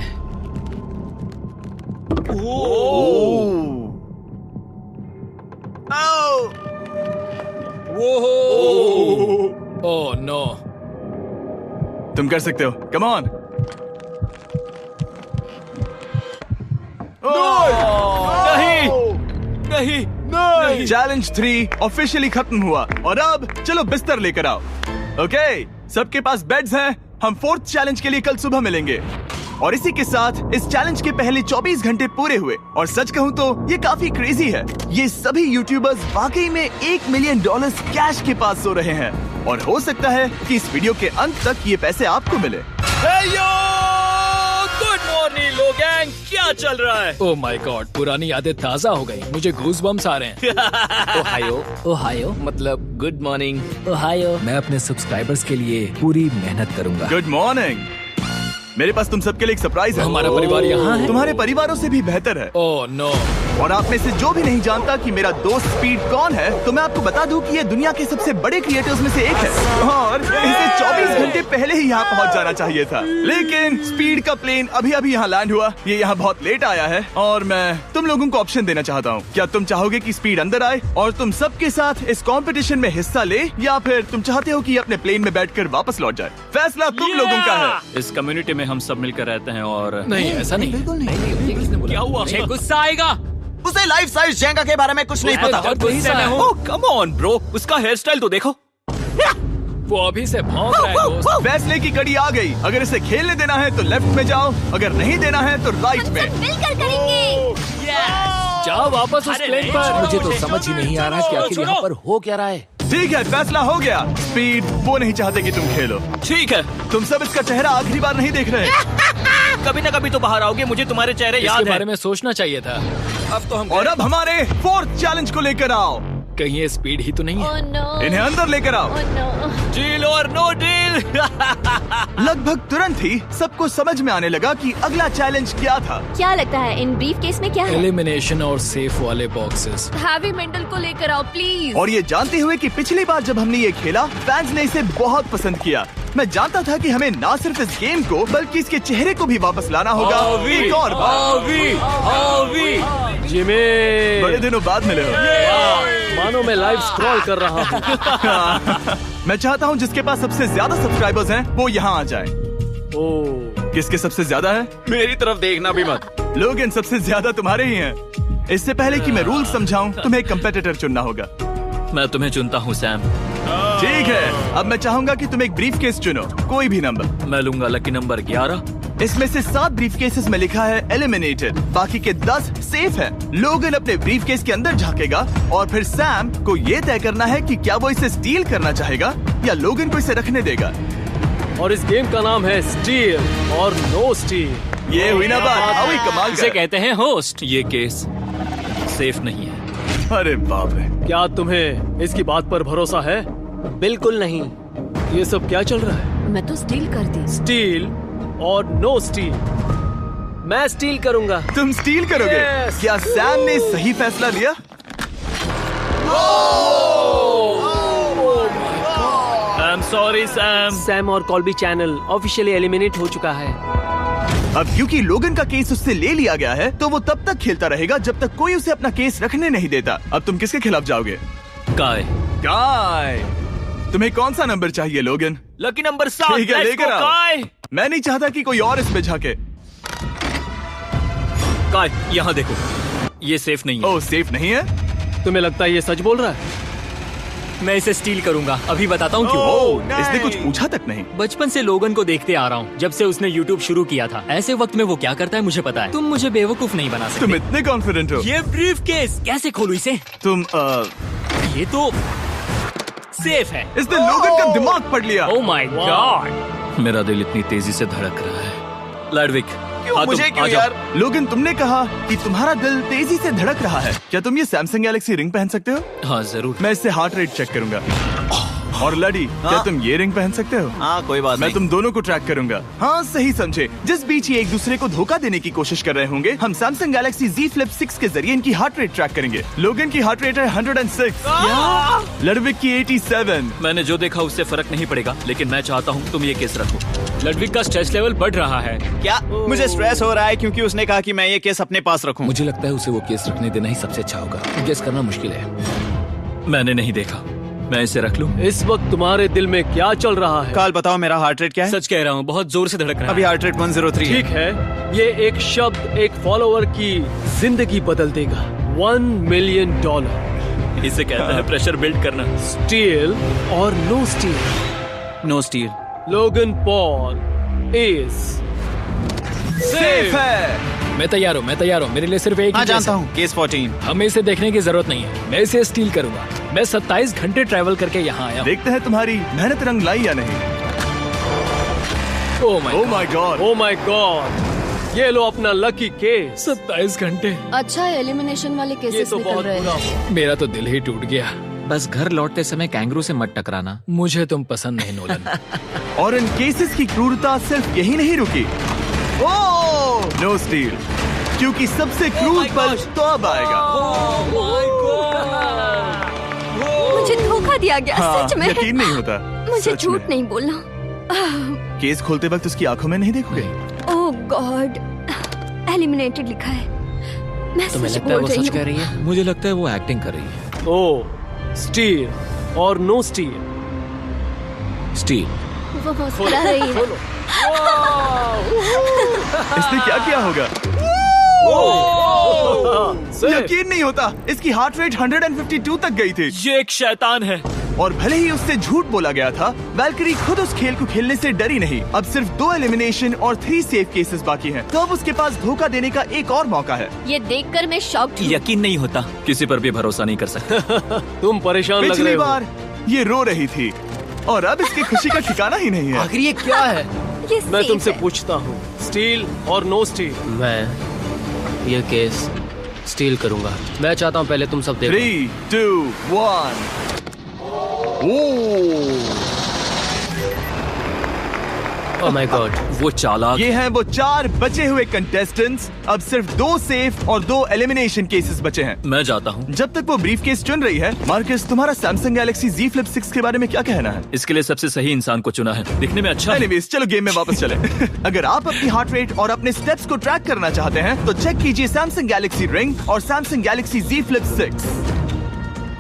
Speaker 5: Oh no.
Speaker 1: तुम कर सकते हो, कम ऑन। नहीं। चैलेंज 3 ऑफिशियली खत्म हुआ और अब चलो बिस्तर लेकर आओ। ओके, सबके पास बेड्स हैं। हम 4th चैलेंज के लिए कल सुबह मिलेंगे। और इसी के साथ इस चैलेंज के पहले 24 घंटे पूरे हुए। और सच कहूँ तो ये काफी क्रेजी है। ये सभी यूट्यूबर्स वाकई में $1 मिलियन कैश के पास सो रहे हैं। और हो सकता है कि इस वीडियो के अंत तक ये पैसे आपको मिले।
Speaker 3: गुड मॉर्निंग लोगैंग, क्या चल रहा है?
Speaker 5: ओह माय गॉड, पुरानी यादें ताजा हो गई। मुझे गूज़बम्स आ रहे हैं। ओहायो मतलब गुड मॉर्निंग। ओहायो।
Speaker 6: मैं अपने सब्सक्राइबर्स के लिए पूरी मेहनत करूंगा।
Speaker 1: Good morning. मेरे पास तुम सबके लिए एक सरप्राइज है।
Speaker 5: हमारा परिवार यहाँ है।
Speaker 1: तुम्हारे परिवारों से भी बेहतर है।
Speaker 5: Oh no.
Speaker 1: और आप में से जो भी नहीं जानता कि मेरा दोस्त स्पीड कौन है, तो मैं आपको बता दूं कि ये दुनिया के सबसे बड़े क्रिएटर्स में से एक है। और इसे 24 घंटे पहले ही यहाँ पहुँच जाना चाहिए था। लेकिन स्पीड का प्लेन अभी अभी यहाँ लैंड हुआ। ये यहाँ बहुत लेट आया है और मैं तुम लोगों को ऑप्शन देना चाहता हूँ। क्या तुम चाहोगे कि स्पीड अंदर आए और तुम सबके साथ इस कंपटीशन में हिस्सा ले, या फिर तुम चाहते हो कि ये अपने प्लेन में बैठकर वापस लौट जाए? फैसला तुम लोगों का है।
Speaker 3: इस कम्युनिटी में हम सब मिलकर रहते हैं और
Speaker 5: नहीं, ऐसा नहीं।
Speaker 10: बिल्कुल नहीं।
Speaker 3: क्या हुआ? मुझे गुस्सा आएगा।
Speaker 4: उसे लाइफ साइज जेंगा के बारे में कुछ नहीं पता।
Speaker 3: कम ऑन ब्रो, उसका हेयर स्टाइल तो देखो।
Speaker 5: वो अभी से भौंक रहा है दोस्त।
Speaker 1: फैसले की कड़ी आ गई। अगर इसे खेलने देना है तो लेफ्ट में जाओ, अगर नहीं देना है तो राइट में।
Speaker 7: मिलकर करेंगे।
Speaker 5: जाओ वापस उस प्लेन पर।
Speaker 6: मुझे तो समझ ही नहीं आ रहा कि आखिर यहाँ पर हो क्या रहा है।
Speaker 1: ठीक है, फैसला हो गया। स्पीड वो नहीं चाहते कि तुम खेलो।
Speaker 3: ठीक है,
Speaker 1: तुम सब इसका चेहरा आखिरी बार नहीं देख रहे।
Speaker 3: कभी ना कभी तो बाहर आओगे, मुझे तुम्हारे चेहरे याद
Speaker 5: इसके
Speaker 3: है।
Speaker 5: बारे में सोचना चाहिए था।
Speaker 3: अब तो हम
Speaker 1: और अब हमारे 4th चैलेंज को लेकर आओ।
Speaker 5: कहीं ये स्पीड ही तो नहीं है।
Speaker 7: Oh no.
Speaker 1: इन्हें अंदर लेकर आओ।
Speaker 7: Oh no.
Speaker 3: डील और नो डील।
Speaker 1: लगभग तुरंत ही सबको समझ में आने लगा कि अगला चैलेंज क्या था।
Speaker 7: क्या लगता है इन ब्रीफ केस में क्या है?
Speaker 5: एलिमिनेशन और सेफ वाले बॉक्सेस।
Speaker 8: हैवी मेंटल को लेकर आओ प्लीज।
Speaker 1: और ये जानते हुए कि पिछली बार जब हमने ये खेला फैंस ने इसे बहुत पसंद किया। मैं जानता था कि हमें ना सिर्फ इस गेम को बल्कि इसके चेहरे को भी वापस लाना होगा। एक और बार।
Speaker 9: जिमी,
Speaker 1: बड़े दिनों बाद मिले हो।
Speaker 9: मानो मैं लाइव स्क्रॉल कर रहा हूँ।
Speaker 1: मैं चाहता हूँ जिसके पास सबसे ज्यादा सब्सक्राइबर्स हैं वो यहाँ आ जाए। किसके सबसे ज्यादा है?
Speaker 3: मेरी तरफ देखना भी मत।
Speaker 1: लोग इन सबसे ज्यादा तुम्हारे ही हैं। इससे पहले कि मैं रूल समझाऊं, तुम्हें एक कंपेटिटर चुनना होगा।
Speaker 3: मैं तुम्हें चुनता हूँ सैम।
Speaker 1: ठीक है, अब मैं चाहूंगा कि तुम एक ब्रीफ केस चुनो, कोई भी नंबर।
Speaker 3: मैं लूंगा लकी नंबर 11।
Speaker 1: इसमें से 7 ब्रीफ केसेस में लिखा है एलिमिनेटेड, बाकी के 10 सेफ है। लोगन अपने ब्रीफ केस के अंदर झांकेगा और फिर सैम को ये तय करना है कि क्या वो इसे स्टील करना चाहेगा या लोगन को इसे रखने देगा।
Speaker 9: और इस गेम का नाम है स्टील और नो स्टील।
Speaker 1: ये हुई ना बात, हावी कमाल
Speaker 3: इसे
Speaker 1: कर।
Speaker 3: कहते हैं होस्ट। ये केस सेफ नहीं है।
Speaker 1: अरे बाप रे।
Speaker 9: क्या तुम्हें इसकी बात पर भरोसा है? बिल्कुल नहीं। ये सब क्या चल रहा है?
Speaker 8: मैं तो स्टील कर दी।
Speaker 9: स्टील और नो स्टील। मैं स्टील करूंगा।
Speaker 1: तुम स्टील करोगे?
Speaker 9: Yes.
Speaker 1: क्या सैम ने सही फैसला लिया?
Speaker 3: I am sorry Sam.
Speaker 9: Sam और कॉल्बी चैनल ऑफिशियली एलिमिनेट हो चुका है।
Speaker 1: अब क्योंकि लोगन का केस उससे ले लिया गया है तो वो तब तक खेलता रहेगा जब तक कोई उसे अपना केस रखने नहीं देता। अब तुम किसके खिलाफ जाओगे?
Speaker 3: काय।
Speaker 1: काय। तुम्हें कौन सा नंबर चाहिए लोगन?
Speaker 3: Lucky number 7।
Speaker 1: ठीक है, लेकर आओ।
Speaker 3: काय।
Speaker 1: मैं नहीं चाहता कि कोई और इसमें झांके।
Speaker 3: काय, यहाँ देखो, ये सेफ नहीं है।
Speaker 1: ओह, सेफ नहीं है?
Speaker 9: तुम्हें लगता है ये सच बोल रहा है?
Speaker 3: मैं इसे स्टील करूंगा, अभी बताता हूँ क्यों।
Speaker 1: ओह, इसने कुछ पूछा तक नहीं।
Speaker 3: बचपन से लोगन को देखते आ रहा हूँ, जब से उसने YouTube शुरू किया था। ऐसे वक्त में वो क्या करता है मुझे पता है। तुम मुझे बेवकूफ नहीं बना सकते।
Speaker 1: तुम इतने कॉन्फिडेंट हो?
Speaker 3: ये ब्रीफ केस कैसे खोलूं इसे?
Speaker 1: तुम
Speaker 3: ये तो सेफ है।
Speaker 1: इसने लोगन का दिमाग पढ़ लिया।
Speaker 3: Oh my God.
Speaker 6: मेरा दिल इतनी तेजी से धड़क रहा है। लैडविक,
Speaker 1: मुझे क्यों यार? लोगन, तुमने कहा कि तुम्हारा दिल तेजी से धड़क रहा है। क्या तुम ये सैमसंग गैलेक्सी रिंग पहन सकते हो?
Speaker 6: हाँ जरूर।
Speaker 1: मैं इससे हार्ट रेट चेक करूंगा। और लड़ी, क्या तुम ये रिंग पहन सकते हो?
Speaker 2: हाँ, कोई बात
Speaker 1: मैं
Speaker 2: नहीं।
Speaker 1: तुम दोनों को ट्रैक करूंगा। हाँ, सही समझे। जिस बीच ये एक दूसरे को धोखा देने की कोशिश कर रहे होंगे, हम सैमसंग गैलेक्सी Z Flip 6 के जरिए इनकी हार्ट रेट ट्रैक करेंगे। लोगन की हार्ट रेट है 106, लडविक की 87।
Speaker 6: मैंने जो देखा उससे फर्क नहीं पड़ेगा, लेकिन मैं चाहता हूँ तुम ये केस रखो।
Speaker 3: लडविक का स्ट्रेस लेवल बढ़ रहा है।
Speaker 2: क्या? मुझे स्ट्रेस हो रहा है क्योंकि उसने कहा कि मैं ये केस अपने पास रखूं।
Speaker 6: मुझे लगता है उसे वो केस रखने देना ही सबसे अच्छा होगा। गेस करना मुश्किल है। मैंने नहीं देखा, मैं इसे रख लूं?
Speaker 9: इस वक्त तुम्हारे दिल में क्या चल रहा है?
Speaker 2: काल, बताओ मेरा हार्ट रेट क्या है?
Speaker 3: सच कह रहा हूँ, बहुत जोर से धड़क रहा है।
Speaker 2: अभी हार्ट रेट 103
Speaker 9: ठीक है, ये एक शब्द एक फॉलोअर की जिंदगी बदल देगा। $1 मिलियन।
Speaker 3: इसे कहते हैं प्रेशर बिल्ड करना।
Speaker 9: स्टील और no steal?
Speaker 2: No steal.
Speaker 9: Logan Paul is
Speaker 1: safe है।
Speaker 5: मैं तैयार हूँ। मेरे लिए सिर्फ एक
Speaker 2: हाँ,
Speaker 5: ही केस
Speaker 2: जानता
Speaker 5: है।
Speaker 2: हूँ, केस 14।
Speaker 5: हमें इसे देखने की जरूरत नहीं है, मैं इसे स्टील करूंगा। मैं 27 घंटे ट्रैवल करके यहाँ आया हूँ।
Speaker 1: देखते हैं तुम्हारी मेहनत रंग लाई या नहीं।
Speaker 5: Oh
Speaker 1: my God.
Speaker 9: Oh my God, ये लो अपना लकी केस।
Speaker 5: 27 घंटे।
Speaker 8: अच्छा, एलिमिनेशन वाले
Speaker 9: ये
Speaker 8: केसेस
Speaker 9: तो
Speaker 8: निकल
Speaker 9: बहुत
Speaker 8: रहे
Speaker 9: बुरा
Speaker 8: हैं।
Speaker 9: हुआ।
Speaker 5: मेरा तो दिल ही टूट गया।
Speaker 6: बस घर लौटते समय कैंगरू से मत टकराना।
Speaker 5: मुझे तुम पसंद नहीं नोलन।
Speaker 1: और इन केसेस की क्रूरता सिर्फ यही नहीं रुकी। ओह, नो स्टील, क्योंकि सबसे क्रूर पल तो अब आएगा।
Speaker 7: मुझे धोखा दिया गया।
Speaker 1: हाँ,
Speaker 7: सच में
Speaker 1: यकीन नहीं होता।
Speaker 7: मुझे
Speaker 1: सच
Speaker 7: झूठ
Speaker 1: में।
Speaker 7: नहीं बोलना।
Speaker 1: केस खोलते वक्त उसकी आंखों में नहीं देखोगे?
Speaker 7: ओह गॉड, एलिमिनेटेड लिखा है। मैं
Speaker 6: तुम्हें
Speaker 7: सच
Speaker 6: लगता है
Speaker 7: बोल
Speaker 6: वो
Speaker 7: रही
Speaker 6: सच कह
Speaker 7: हूँ।
Speaker 6: रही है? मुझे लगता है वो एक्टिंग कर रही है।
Speaker 9: ओह, स्टील और नो स्टील?
Speaker 6: स्टील।
Speaker 7: वो मुस्कुरा रही है।
Speaker 1: इसने क्या किया होगा? यकीन नहीं होता, इसकी हार्ट रेट 152 तक गई थी।
Speaker 3: ये एक शैतान है।
Speaker 1: और भले ही उससे झूठ बोला गया था, वैल्करी खुद उस खेल को खेलने से डरी नहीं। अब सिर्फ 2 एलिमिनेशन और 3 सेफ केसेस बाकी हैं। तो अब उसके पास धोखा देने का एक और मौका है।
Speaker 7: ये देखकर मैं शॉक्ड हूँ।
Speaker 3: यकीन नहीं होता।
Speaker 6: किसी पर भी भरोसा नहीं कर सकते।
Speaker 9: तुम परेशान लग रहे
Speaker 1: पिछली
Speaker 9: हो।
Speaker 1: बार ये रो रही थी और अब इसकी खुशी का ठिकाना ही नहीं है।
Speaker 9: आखिर ये क्या है?
Speaker 7: ये
Speaker 9: मैं
Speaker 7: safe
Speaker 9: तुमसे
Speaker 7: है।
Speaker 9: पूछता हूँ, स्टील और नो स्टील?
Speaker 11: मैं ये केस स्टील करूंगा। मैं चाहता हूँ पहले तुम सब देखो।
Speaker 1: 3, 2, 1।
Speaker 11: ओह माय गॉड,
Speaker 6: वो चालाक।
Speaker 1: ये हैं वो 4 बचे हुए कंटेस्टेंट्स। अब सिर्फ 2 सेफ और 2 एलिमिनेशन केसेस बचे हैं।
Speaker 6: मैं जाता हूँ।
Speaker 1: जब तक वो ब्रीफ केस चुन रही है, मार्कस, तुम्हारा सैमसंग गैलेक्सी Z Flip 6 के बारे में क्या कहना है?
Speaker 6: इसके लिए सबसे सही इंसान को चुना है। दिखने में अच्छा है।
Speaker 1: एनीवेज, चलो गेम में वापस चले। अगर आप अपनी हार्ट रेट और अपने स्टेप्स को ट्रैक करना चाहते हैं तो चेक कीजिए सैमसंग गैलेक्सी रिंग और सैमसंग गैलेक्सी Z Flip 6।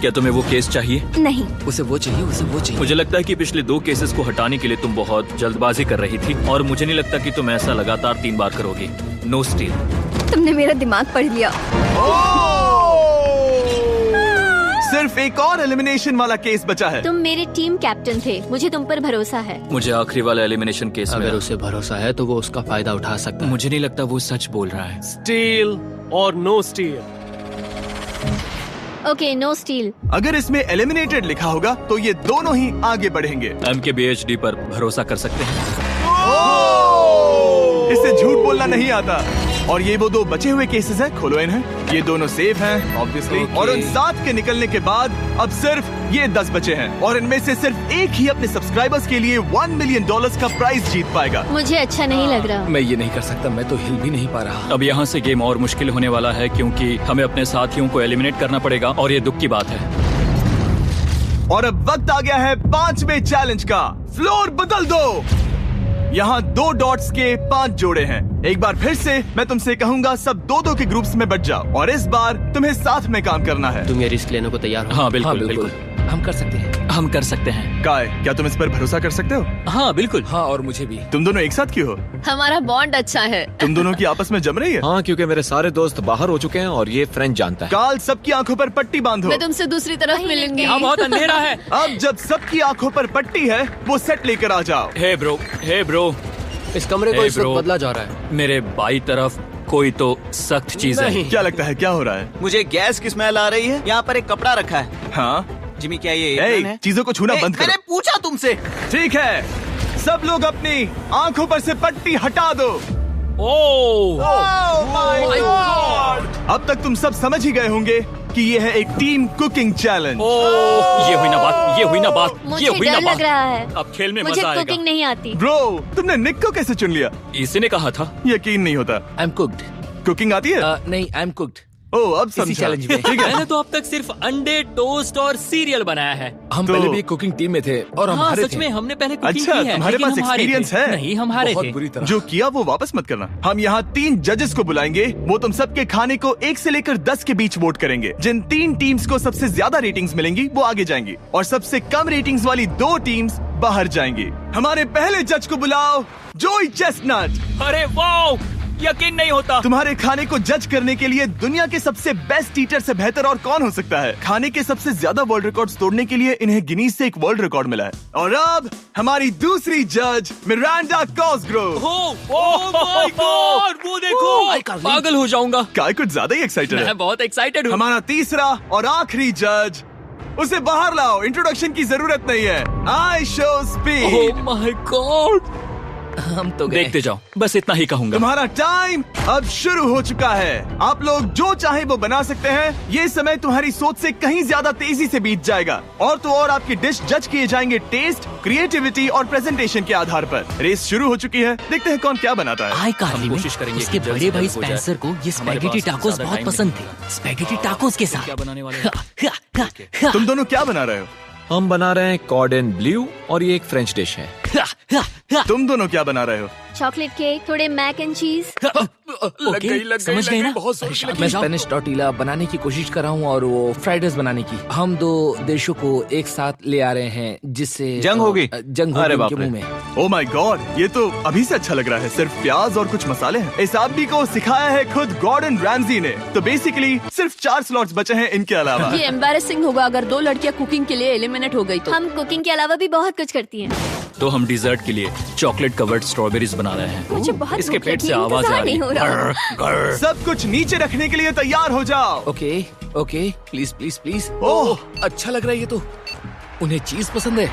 Speaker 6: क्या तुम्हें वो केस चाहिए?
Speaker 7: नहीं।
Speaker 6: उसे वो चाहिए। मुझे लगता है कि पिछले 2 केसेस को हटाने के लिए तुम बहुत जल्दबाजी कर रही थी और मुझे नहीं लगता कि तुम ऐसा लगातार 3 बार करोगी। No steal.
Speaker 7: तुमने मेरा दिमाग पढ़ लिया।
Speaker 1: सिर्फ एक और एलिमिनेशन वाला केस बचा है।
Speaker 7: तुम मेरे टीम कैप्टन थे, मुझे तुम पर भरोसा है।
Speaker 6: मुझे आखिरी वाला एलिमिनेशन केस
Speaker 11: अगर
Speaker 6: मिला।
Speaker 11: उसे भरोसा है तो वो उसका फायदा उठा सकता है।
Speaker 6: मुझे नहीं लगता वो सच बोल रहा है।
Speaker 9: स्टील और no steal?
Speaker 7: Okay, no steal.
Speaker 1: अगर इसमें एलिमिनेटेड लिखा होगा तो ये दोनों ही आगे बढ़ेंगे।
Speaker 6: MKBHD पर भरोसा कर सकते हैं।
Speaker 1: इससे झूठ बोलना नहीं आता। और ये वो 2 बचे हुए केसेस हैं, खोलो इन्हें। ये दोनों सेफ हैं ऑब्वियसली। और उन 7 के निकलने के बाद अब सिर्फ ये 10 बचे हैं और इनमें से सिर्फ एक ही अपने सब्सक्राइबर्स के लिए $1 मिलियन का प्राइज जीत पाएगा।
Speaker 7: मुझे अच्छा नहीं लग रहा।
Speaker 5: मैं ये नहीं कर सकता, मैं तो हिल भी नहीं पा रहा।
Speaker 6: अब यहाँ से गेम और मुश्किल होने वाला है क्योंकि हमें अपने साथियों को एलिमिनेट करना पड़ेगा और ये दुख की बात है।
Speaker 1: और अब वक्त आ गया है 5वें चैलेंज का। फ्लोर बदल दो। यहाँ 2 डॉट्स के 5 जोड़े हैं। एक बार फिर से मैं तुमसे कहूँगा, सब 2-2 के ग्रुप्स में बट जाओ और इस बार तुम्हें साथ में काम करना है।
Speaker 9: तुम ये रिस्क लेने को तैयार हो?
Speaker 6: हाँ बिल्कुल बिल्कुल।
Speaker 3: हम कर सकते हैं।
Speaker 6: हम कर सकते हैं।
Speaker 1: काय, क्या तुम इस पर भरोसा कर सकते हो?
Speaker 6: हाँ बिल्कुल।
Speaker 3: हाँ, और मुझे भी।
Speaker 1: तुम दोनों एक साथ क्यों हो?
Speaker 8: हमारा बॉन्ड अच्छा है।
Speaker 1: तुम दोनों की आपस में जम रही है?
Speaker 12: हाँ, क्योंकि मेरे सारे दोस्त बाहर हो चुके हैं और ये फ्रेंड जानता है।
Speaker 1: काल, सबकी आंखों पर पट्टी बांधो।
Speaker 8: मैं तुमसे दूसरी तरफ मिलूंगी।
Speaker 3: यहाँ बहुत अंधेरा है।
Speaker 1: अब जब सबकी आंखों पर पट्टी है, वो सेट लेकर आ जाओ।
Speaker 6: हे ब्रो,
Speaker 9: इस कमरे को इस वक्त बदला जा रहा है।
Speaker 6: मेरे बाई तरफ कोई तो सख्त चीज है।
Speaker 1: क्या लगता है क्या हो रहा है?
Speaker 2: मुझे गैस की स्मेल आ रही है। यहाँ पर एक कपड़ा रखा है।
Speaker 1: हाँ
Speaker 2: जिमी, क्या ये एप्रन है?
Speaker 1: चीजों को छूना बंद करो।
Speaker 2: मैंने पूछा तुमसे।
Speaker 1: ठीक है, सब लोग अपनी आंखों पर से पट्टी हटा दो।
Speaker 6: Oh
Speaker 1: my God! अब तक तुम सब समझ ही गए होंगे कि ये है एक टीम कुकिंग चैलेंज।
Speaker 6: ये हुई ना बात।
Speaker 7: मुझे डर लग रहा है।
Speaker 6: अब खेल में
Speaker 7: मुझे
Speaker 6: मजा आएगा।
Speaker 7: कुकिंग नहीं आती।
Speaker 1: ब्रो, तुमने निक को कैसे चुन लिया?
Speaker 6: इसी ने कहा था।
Speaker 1: यकीन नहीं होता।
Speaker 3: I am cooked.
Speaker 1: कुकिंग आती है?
Speaker 3: नहीं, आई एम कुक्ड।
Speaker 1: ओह, अब समझा।
Speaker 3: चैलेंज में।
Speaker 1: ठीक है।
Speaker 6: मैंने तो अब तक सिर्फ अंडे, टोस्ट और सीरियल बनाया है।
Speaker 3: हम पहले भी कुकिंग टीम में थे और हम हारे
Speaker 6: सच
Speaker 3: थे।
Speaker 6: में हमने पहले कुकिंग
Speaker 1: अच्छा,
Speaker 6: की है।
Speaker 1: तुम्हारे
Speaker 6: लेकिन
Speaker 1: पास
Speaker 6: हम हारे
Speaker 1: एक्सपीरियंस
Speaker 6: थे।
Speaker 1: है?
Speaker 6: नहीं, हम हारे
Speaker 3: बहुत
Speaker 6: थे।
Speaker 3: बुरी तरह।
Speaker 1: जो किया वो वापस मत करना। हम यहाँ 3 जजेस को बुलाएंगे। वो तुम सबके खाने को 1 से लेकर 10 के बीच वोट करेंगे। जिन 3 टीम्स को सबसे ज्यादा रेटिंग्स मिलेंगी वो आगे जाएंगी और सबसे कम रेटिंग्स वाली 2 टीम्स बाहर जाएंगी। हमारे पहले जज को बुलाओ, जोई चेस्टनट।
Speaker 6: अरे वाओ, यकीन नहीं होता।
Speaker 1: तुम्हारे खाने को जज करने के लिए दुनिया के सबसे बेस्ट ईटर से बेहतर और कौन हो सकता है? खाने के सबसे ज्यादा वर्ल्ड रिकॉर्ड्स तोड़ने के लिए इन्हें गिनीज से एक वर्ल्ड रिकॉर्ड मिला है। और अब हमारी दूसरी जज मिरांडा कॉसग्रोव।
Speaker 6: ओह माय गॉड, वो देखो। पागल हो जाऊंगा।
Speaker 1: काय कुछ ज्यादा ही एक्साइटेड है।
Speaker 6: मैं बहुत एक्साइटेड हूँ।
Speaker 1: हमारा तीसरा और आखिरी जज, उसे बाहर लाओ। इंट्रोडक्शन की जरूरत नहीं है। I show speed.
Speaker 6: Oh my God,
Speaker 3: हम तो गए।
Speaker 6: देखते जाओ, बस इतना ही कहूंगा।
Speaker 1: तुम्हारा टाइम अब शुरू हो चुका है। आप लोग जो चाहे वो बना सकते हैं। ये समय तुम्हारी सोच से कहीं ज्यादा तेजी से बीत जाएगा। और तो और आपकी डिश जज किए जाएंगे टेस्ट, क्रिएटिविटी और प्रेजेंटेशन के आधार पर। रेस शुरू हो चुकी है। देखते हैं कौन क्या बनाता है।
Speaker 3: आई कहानी में
Speaker 6: कोशिश करेंगे
Speaker 3: उसके
Speaker 6: कि
Speaker 3: बड़े
Speaker 6: जल्द
Speaker 3: भाई
Speaker 6: से जल्द हो जाए।
Speaker 3: स्पेंसर को ये
Speaker 6: हमारे
Speaker 3: स्पैगेटी
Speaker 6: पास
Speaker 3: टाकोस
Speaker 6: ज्यादा
Speaker 3: बहुत
Speaker 6: टाइम
Speaker 3: पसंद
Speaker 6: नहीं
Speaker 3: थे। स्पैगेटी टाकोस के साथ
Speaker 6: क्या बनाने वाले हो?
Speaker 1: तुम दोनों क्या बना रहे हो?
Speaker 12: हम बना रहे हैं कॉर्डन ब्लू और ये एक फ्रेंच डिश है।
Speaker 1: तुम दोनों क्या बना रहे हो?
Speaker 7: चॉकलेट केक, थोड़े मैक एंड चीज।
Speaker 3: ओके, समझ गई ना? मैं स्पेनिश टॉर्टिला बनाने की कोशिश कर रहा हूँ और वो फ्राइड राइस बनाने की। हम 2 देशों को एक साथ ले आ रहे हैं जिससे
Speaker 2: जंग होगी।
Speaker 3: जंग
Speaker 2: अरे
Speaker 3: होगी
Speaker 2: बाप
Speaker 3: उनके
Speaker 2: रे।
Speaker 3: मुंह में।
Speaker 1: ओह माय गॉड, ये तो अभी से अच्छा लग रहा है। सिर्फ प्याज और कुछ मसाले हैं। इस आदमी को सिखाया है खुद गॉर्डन रैमजी ने। तो बेसिकली सिर्फ 4 स्लॉट्स बचे हैं इनके अलावा।
Speaker 8: ये एम्बैरेसिंग होगा अगर 2 लड़कियां कुकिंग के लिए एलिमिनेट हो गई तो।
Speaker 7: हम कुकिंग के अलावा भी बहुत कुछ करती हैं।
Speaker 6: तो हम डिजर्ट के लिए चॉकलेट कवर्ड स्ट्रॉबेरीज बना रहे हैं।
Speaker 7: मुझे बहुत
Speaker 6: इसके
Speaker 7: भूख
Speaker 6: पेट
Speaker 7: लगी
Speaker 6: से
Speaker 7: है,
Speaker 6: आवाज आ
Speaker 7: इंतजार
Speaker 6: रही
Speaker 7: नहीं हो रहा।
Speaker 6: है।
Speaker 1: सब कुछ नीचे रखने के लिए तैयार हो जाओ।
Speaker 3: Okay okay, please please please.
Speaker 1: Oh,
Speaker 3: अच्छा लग रहा है ये तो। उन्हें चीज पसंद है।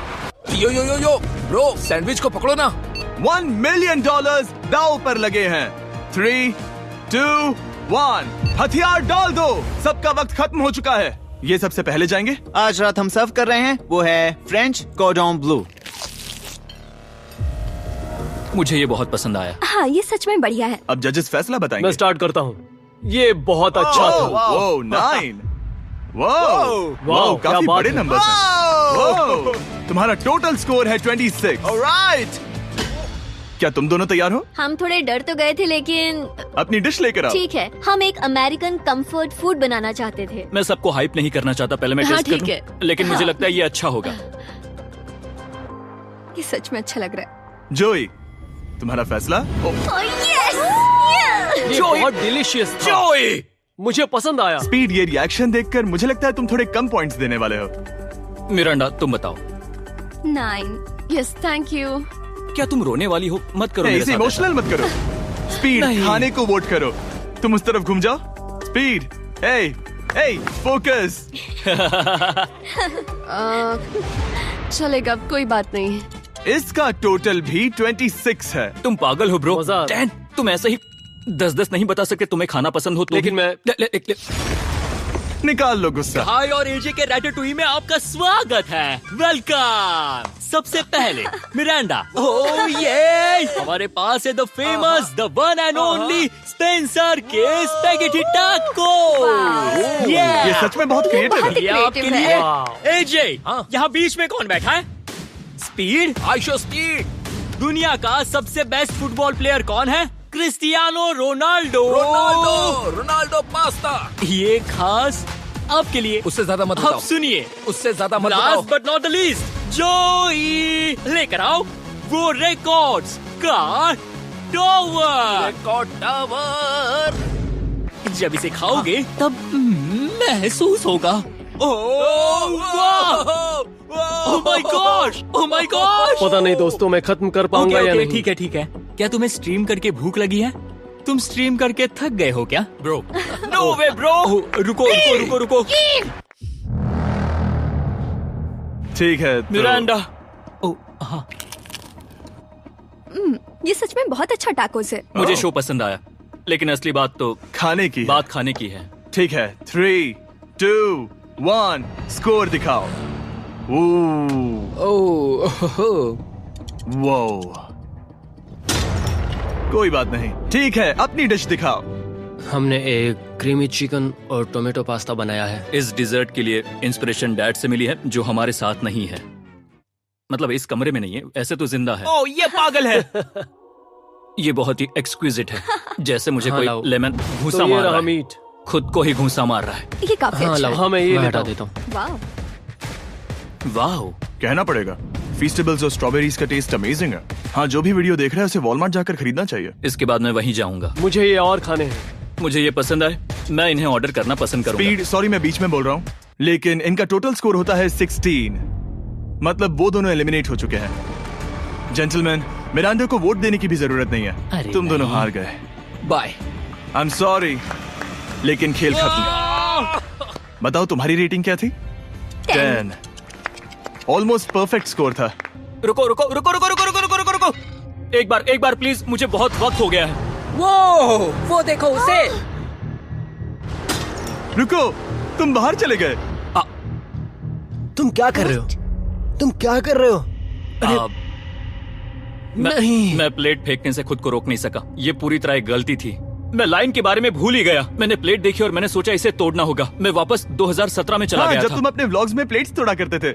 Speaker 3: यो यो यो यो ब्रो, सैंडविच को पकड़ो ना।
Speaker 1: $1 मिलियन दांव पर लगे हैं। 3, 2, 1, हथियार डाल दो। सबका वक्त खत्म हो चुका है। ये सबसे पहले जाएंगे।
Speaker 2: आज रात हम सर्व कर रहे हैं वो है फ्रेंच कॉर्डन ब्लू।
Speaker 6: मुझे ये बहुत पसंद आया।
Speaker 7: हाँ, ये सच में बढ़िया है।
Speaker 1: अब जजेस फैसला बताएंगे।
Speaker 9: मैं स्टार्ट करता हूँ। ये बहुत अच्छा था।
Speaker 1: वो 9। वाओ,
Speaker 9: क्या
Speaker 1: काफी
Speaker 9: बात
Speaker 1: बड़े
Speaker 9: है।
Speaker 1: नंबर हैं। तुम्हारा टोटल स्कोर है 26।
Speaker 2: ऑलराइट।
Speaker 1: क्या तुम दोनों तैयार हो?
Speaker 7: हम थोड़े डर तो गए थे लेकिन
Speaker 1: अपनी डिश लेकर आओ।
Speaker 7: ठीक है। हम एक अमेरिकन कंफर्ट फूड बनाना चाहते थे।
Speaker 6: मैं सबको हाइप नहीं करना चाहता, पहले मैं
Speaker 8: हाँ,
Speaker 6: टेस्ट
Speaker 8: ठीक
Speaker 6: करूं।
Speaker 8: है।
Speaker 6: लेकिन मुझे लगता है ये अच्छा होगा।
Speaker 8: ये सच में अच्छा लग रहा है।
Speaker 1: जोई, तुम्हारा फैसला?
Speaker 9: ये बहुत डिलीशियस था। मुझे पसंद आया।
Speaker 1: स्पीड, ये रिएक्शन देखकर मुझे लगता है तुम थोड़े कम पॉइंट्स देने वाले हो।
Speaker 6: मिरांडा, तुम बताओ।
Speaker 8: 9। Yes, thank you.
Speaker 6: क्या तुम रोने वाली हो? मत करो मेरे
Speaker 1: इसे
Speaker 6: साथ
Speaker 1: इमोशनल मत करो। स्पीड, खाने को वोट करो। तुम उस तरफ घूम जाओ। स्पीड, ए, फोकस।
Speaker 8: चलेगा, कोई बात नहीं।
Speaker 1: इसका टोटल भी 26 है।
Speaker 6: तुम पागल हो ब्रो।
Speaker 9: मजा आ रहा है।
Speaker 6: 10, तुम ऐसे ही 10-10 नहीं बता सकते। तुम्हें खाना पसंद हो तो
Speaker 9: लेकिन मैं
Speaker 1: निकाल लो गुस्सा।
Speaker 3: हाय और एजे के रैटाटूई में आपका स्वागत है। वेलकम। सबसे पहले मिरांडा। ओह ये हमारे पास है the famous, the one and only Spencer के स्पैगेटी टाको।
Speaker 1: ये सच में बहुत क्रिएटिव है।
Speaker 3: ये आपके लिए। एजे, यहाँ बीच में कौन बैठा है? स्पीड। I show speed. दुनिया का सबसे बेस्ट फुटबॉल प्लेयर कौन है? Cristiano Ronaldo.
Speaker 12: Ronaldo pasta.
Speaker 3: ये खास आपके लिए।
Speaker 12: उससे ज्यादा मत बताओ।
Speaker 3: अब सुनिए,
Speaker 12: उससे ज्यादा मत बताओ।
Speaker 3: Last but not the least, जोई लेकर आओ वो रिकॉर्ड्स का टावर।
Speaker 12: Record tower.
Speaker 3: जब इसे खाओगे तब महसूस होगा। Oh my gosh, oh my gosh.
Speaker 9: पता नहीं दोस्तों, मैं खत्म कर पाऊंगा या नहीं।
Speaker 3: ठीक है ठीक है। क्या तुम्हें स्ट्रीम करके भूख लगी है? तुम स्ट्रीम करके थक गए हो क्या?
Speaker 12: Bro,
Speaker 3: no way bro. रुको रुको रुको रुको।
Speaker 1: ठीक है तो...
Speaker 3: मिरांडा। ओह हाँ,
Speaker 8: ये सच में बहुत अच्छा टाकोस है।
Speaker 6: मुझे शो पसंद आया, लेकिन असली बात तो
Speaker 1: खाने की
Speaker 6: बात खाने की है।
Speaker 1: ठीक है, 3, 2, 1 स्कोर दिखाओ। वो कोई बात नहीं। ठीक है, अपनी डिश दिखाओ।
Speaker 9: हमने एक क्रीमी चिकन और टोमेटो पास्ता बनाया है।
Speaker 6: इस डिजर्ट के लिए इंस्पिरेशन डैड से मिली है, जो हमारे साथ नहीं है। मतलब इस कमरे में नहीं है, ऐसे तो जिंदा है।
Speaker 3: ओह ये पागल है।
Speaker 6: ये बहुत ही एक्सक्विजिट है, जैसे मुझे
Speaker 9: हाँ,
Speaker 6: कोई
Speaker 9: लाओ।
Speaker 6: लेमन घूंसा
Speaker 9: तो ये
Speaker 6: मार
Speaker 9: रहा
Speaker 6: रहा है।
Speaker 9: मीट।
Speaker 6: खुद को ही घूंसा मार रहा है।
Speaker 8: ये काफी अच्छा है।
Speaker 9: हाँ मैं ये हटा देता हूँ।
Speaker 8: वाह,
Speaker 6: वाह,
Speaker 1: कहना पड़ेगा, फीस्टेबल्स और स्ट्रॉबेरीज का टेस्ट अमेजिंग है। हाँ, जो भी वीडियो देख रहा है उसे वॉलमार्ट जाकर खरीदना चाहिए।
Speaker 6: इसके बाद मैं वहीं जाऊंगा।
Speaker 9: मुझे ये और खाने हैं।
Speaker 6: मुझे ये पसंद आए, मैं इन्हें ऑर्डर करना पसंद करूंगा।
Speaker 1: स्पीड, सॉरी मैं बीच में बोल रहा हूँ, लेकिन इनका टोटल स्कोर होता है 16। मतलब वो दोनों एलिमिनेट हो चुके हैं। जेंटलमैन, मिरांडा को वोट देने की भी जरूरत नहीं है। तुम दोनों हार गए।
Speaker 3: बाय।
Speaker 1: आई एम सॉरी, लेकिन खेल खत्म। बताओ तुम्हारी रेटिंग क्या थी? 10। ऑलमोस्ट परफेक्ट स्कोर था।
Speaker 6: रुको रुको रुको रुको रुको रुको रुको रुको रुको। एक बार प्लीज, मुझे बहुत वक्त हो गया है।
Speaker 3: वो देखो उसे।
Speaker 1: रुको, तुम बाहर चले गए।
Speaker 9: तुम क्या कर रहे हो? तुम क्या कर रहे हो?
Speaker 6: नहीं, मैं प्लेट फेंकने से खुद को रोक नहीं सका। ये पूरी तरह एक गलती थी। मैं लाइन के बारे में भूल ही गया। मैंने प्लेट देखी और मैंने सोचा इसे तोड़ना होगा। मैं वापस 2017 में चला गया
Speaker 1: जब
Speaker 6: था।
Speaker 1: तुम अपने व्लॉग्स में प्लेट्स तोड़ा करते थे।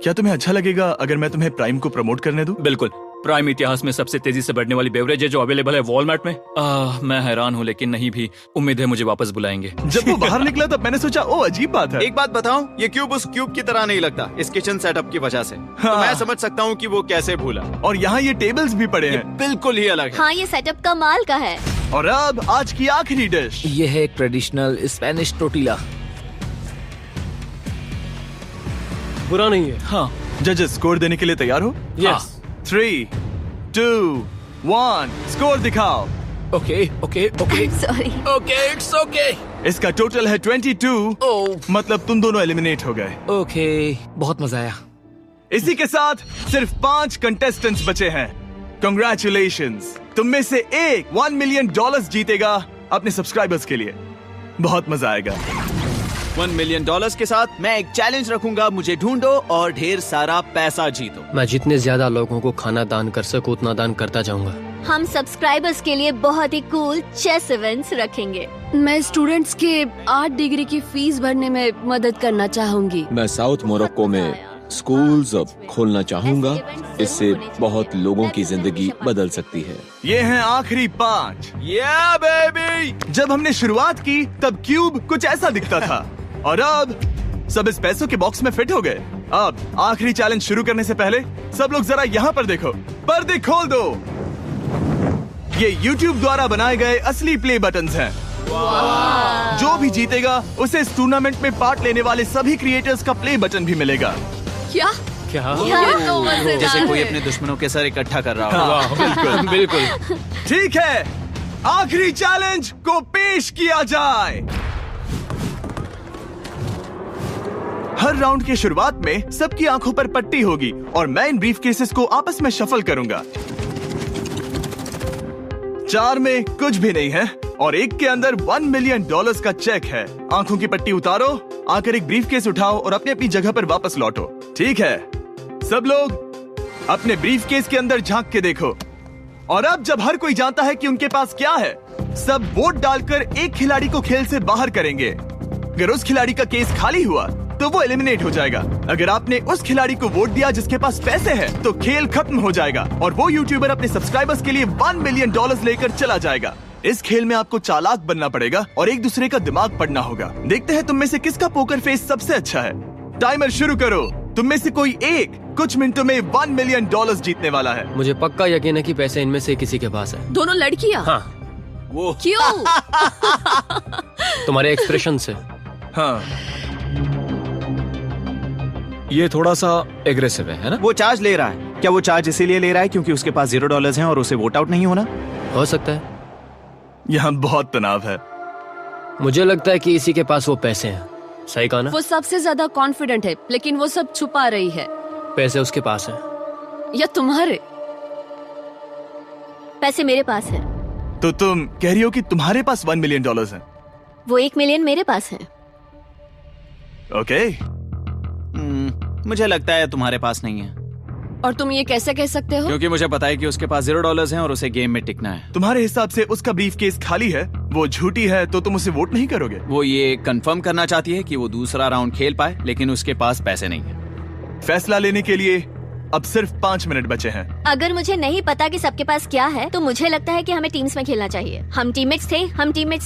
Speaker 1: क्या तुम्हें अच्छा लगेगा अगर मैं तुम्हें प्राइम को प्रमोट करने दूं?
Speaker 6: बिल्कुल। प्राइम इतिहास में सबसे तेजी से बढ़ने वाली बेवरेज है जो अवेलेबल है वॉलमार्ट में। मैं हैरान हूँ, लेकिन नहीं भी। उम्मीद है मुझे वापस बुलाएंगे।
Speaker 1: जब वो बाहर निकला तब मैंने सोचा ओ अजीब बात है।
Speaker 2: एक बात बताऊं, ये क्यूब उस क्यूब की तरह नहीं लगता इस किचन सेटअप की वजह से। तो मैं समझ सकता हूँ कि वो कैसे भूला।
Speaker 1: और यहाँ ये टेबल्स भी पड़े हैं,
Speaker 2: बिल्कुल ही अलग है।
Speaker 7: हाँ, ये सेटअप कमाल का है।
Speaker 1: और अब आज की आखिरी डिश।
Speaker 12: ये है एक ट्रेडिशनल स्पेनिश टोटिला।
Speaker 9: बुरा नहीं है।
Speaker 6: हाँ।
Speaker 1: जजेस स्कोर देने के लिए तैयार हो?
Speaker 9: यस।
Speaker 1: 3, 2, 1 स्कोर दिखाओ।
Speaker 12: Okay okay okay
Speaker 8: sorry.
Speaker 12: Okay, it's okay.
Speaker 1: इसका टोटल है 22। मतलब तुम दोनों एलिमिनेट हो गए।
Speaker 12: ओके, बहुत मजा आया।
Speaker 1: इसी के साथ सिर्फ 5 कंटेस्टेंट्स बचे हैं। कंग्रेचुलेशंस, तुम में से एक $1 मिलियन जीतेगा अपने सब्सक्राइबर्स के लिए। बहुत मजा आएगा।
Speaker 2: $1 मिलियन के साथ मैं एक चैलेंज रखूंगा, मुझे ढूंढो और ढेर सारा पैसा जीतो।
Speaker 9: मैं जितने ज्यादा लोगों को खाना दान कर सकूं उतना दान करता जाऊंगा।
Speaker 7: हम सब्सक्राइबर्स के लिए बहुत ही कूल चेस इवेंट्स रखेंगे।
Speaker 8: मैं स्टूडेंट्स के 8 डिग्री की फीस भरने में मदद करना चाहूंगी।
Speaker 13: मैं साउथ मोरक्को में स्कूल्स खोलना चाहूंगा। इससे बहुत लोगों की जिंदगी बदल सकती है।
Speaker 1: ये हैं आखिरी 5।
Speaker 2: या बेबी।
Speaker 1: जब हमने शुरुआत की तब क्यूब कुछ ऐसा दिखता था, और अब सब इस पैसों के बॉक्स में फिट हो गए। अब आखिरी चैलेंज शुरू करने से पहले सब लोग जरा यहाँ पर देखो। पर्दे खोल दो। ये YouTube द्वारा बनाए गए असली प्ले बटन्स हैं। जो भी जीतेगा उसे इस टूर्नामेंट में पार्ट लेने वाले सभी क्रिएटर्स का प्ले बटन भी मिलेगा।
Speaker 8: क्या?
Speaker 9: क्या?
Speaker 8: ये तो मजेदार
Speaker 2: जैसे कोई
Speaker 8: है।
Speaker 2: अपने दुश्मनों के सर इकट्ठा कर रहा हो।
Speaker 1: हाँ, बिल्कुल
Speaker 9: बिल्कुल।
Speaker 1: ठीक है, आखिरी चैलेंज को पेश किया जाए। हर राउंड की शुरुआत में सबकी आंखों पर पट्टी होगी और मैं इन ब्रीफ केसेस को आपस में शफल करूंगा। 4 में कुछ भी नहीं है और एक के अंदर $1 मिलियन का चेक है। आंखों की पट्टी उतारो, आकर एक ब्रीफ केस उठाओ और अपनी अपनी जगह पर वापस लौटो। ठीक है, सब लोग अपने ब्रीफ केस के अंदर झांक के देखो। और अब जब हर कोई जानता है कि उनके पास क्या है, सब वोट डालकर एक खिलाड़ी को खेल से बाहर करेंगे। अगर उस खिलाड़ी का केस खाली हुआ तो वो एलिमिनेट हो जाएगा। अगर आपने उस खिलाड़ी को वोट दिया जिसके पास पैसे हैं, तो खेल खत्म हो जाएगा और वो यूट्यूबर अपने सब्सक्राइबर्स के लिए $1 मिलियन लेकर चला जाएगा। इस खेल में आपको चालाक बनना पड़ेगा और एक दूसरे का दिमाग पढ़ना होगा। देखते हैं तुम में से किसका पोकर फेस सबसे अच्छा है। टाइमर शुरू करो। तुम में से कोई एक कुछ मिनटों में $1 मिलियन जीतने वाला है।
Speaker 9: मुझे पक्का यकीन है कि पैसे इनमें से किसी के पास है।
Speaker 8: दोनों लड़कियाँ?
Speaker 9: हाँ।
Speaker 2: वो
Speaker 8: क्यों?
Speaker 9: तुम्हारे एक्सप्रेशन से।
Speaker 1: हाँ।
Speaker 12: ये थोड़ा सा एग्रेसिव है ना?
Speaker 2: वो चार्ज ले रहा है। क्या वो चार्ज इसीलिए ले रहा है क्योंकि उसके पास $0 हैं और उसे वोट आउट नहीं होना?
Speaker 9: हो सकता है।
Speaker 1: यहाँ बहुत तनाव है।
Speaker 9: मुझे लगता है कि इसी के पास वो पैसे हैं। सही कहा ना?
Speaker 8: वो सबसे ज्यादा कॉन्फिडेंट है, लेकिन वो सब छुपा रही है।
Speaker 9: पैसे उसके पास हैं।
Speaker 8: या तुम्हारे?
Speaker 7: पैसे मेरे पास है।
Speaker 1: तो तुम कह रही हो कि तुम्हारे पास $1 मिलियन है?
Speaker 7: वो 1 मिलियन मेरे पास है।
Speaker 1: ओके।
Speaker 2: मुझे लगता है तुम्हारे पास नहीं है।
Speaker 8: और तुम ये कैसे कह सकते हो?
Speaker 2: क्योंकि मुझे पता है कि उसके पास $0 हैं और उसे गेम में टिकना है।
Speaker 1: तुम्हारे हिसाब से उसका ब्रीफ केस खाली है, वो झूठी है, तो तुम उसे वोट नहीं करोगे?
Speaker 2: वो ये कंफर्म करना चाहती है कि वो दूसरा राउंड खेल पाए, लेकिन उसके पास पैसे नहीं है।
Speaker 1: फैसला लेने के लिए अब सिर्फ 5 मिनट बचे हैं।
Speaker 7: अगर मुझे नहीं पता कि सबके पास क्या है, तो मुझे लगता है कि हमें टीम्स में खेलना चाहिए। हम टीममेट्स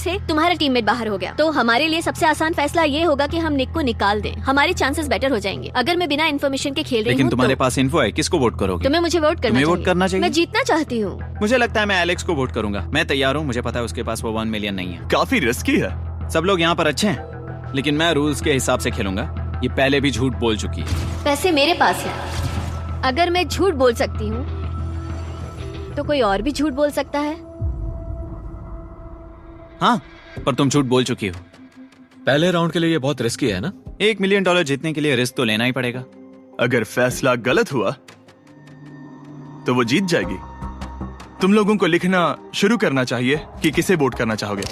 Speaker 7: थे, तुम्हारा टीममेट बाहर हो गया, तो हमारे लिए सबसे आसान फैसला ये होगा कि हम निक को निकाल दें। हमारे चांसेस बेटर हो जाएंगे। अगर मैं बिना इन्फॉर्मेशन के खेल रही हूँ,
Speaker 2: लेकिन तुम्हारे पास इन्फो है, किसको वोट करोगे?
Speaker 7: तुम्हें मुझे वोट करना चाहिए।
Speaker 2: वोट करना चाहिए।
Speaker 7: मैं जीतना चाहती हूँ।
Speaker 2: मुझे लगता है मैं एलेक्स को वोट करूंगा। मैं तैयार हूँ। मुझे पता है उसके पास वो 1 मिलियन नहीं है।
Speaker 1: काफी रिस्की है।
Speaker 2: सब लोग यहाँ पर अच्छे हैं, लेकिन मैं रूल्स के हिसाब से खेलूंगा। ये पहले भी झूठ बोल चुकी है।
Speaker 7: पैसे मेरे पास है। अगर मैं झूठ बोल सकती हूँ, तो कोई और भी झूठ बोल सकता है।
Speaker 2: हाँ, पर तुम झूठ बोल चुकी हो।
Speaker 12: पहले राउंड के लिए ये बहुत रिस्की है ना?
Speaker 2: $1 मिलियन जीतने के लिए रिस्क तो लेना ही पड़ेगा।
Speaker 1: अगर फैसला गलत हुआ, तो वो जीत जाएगी। तुम लोगों को लिखना शुरू करना चाहिए कि किसे वोट करना चाहोगे।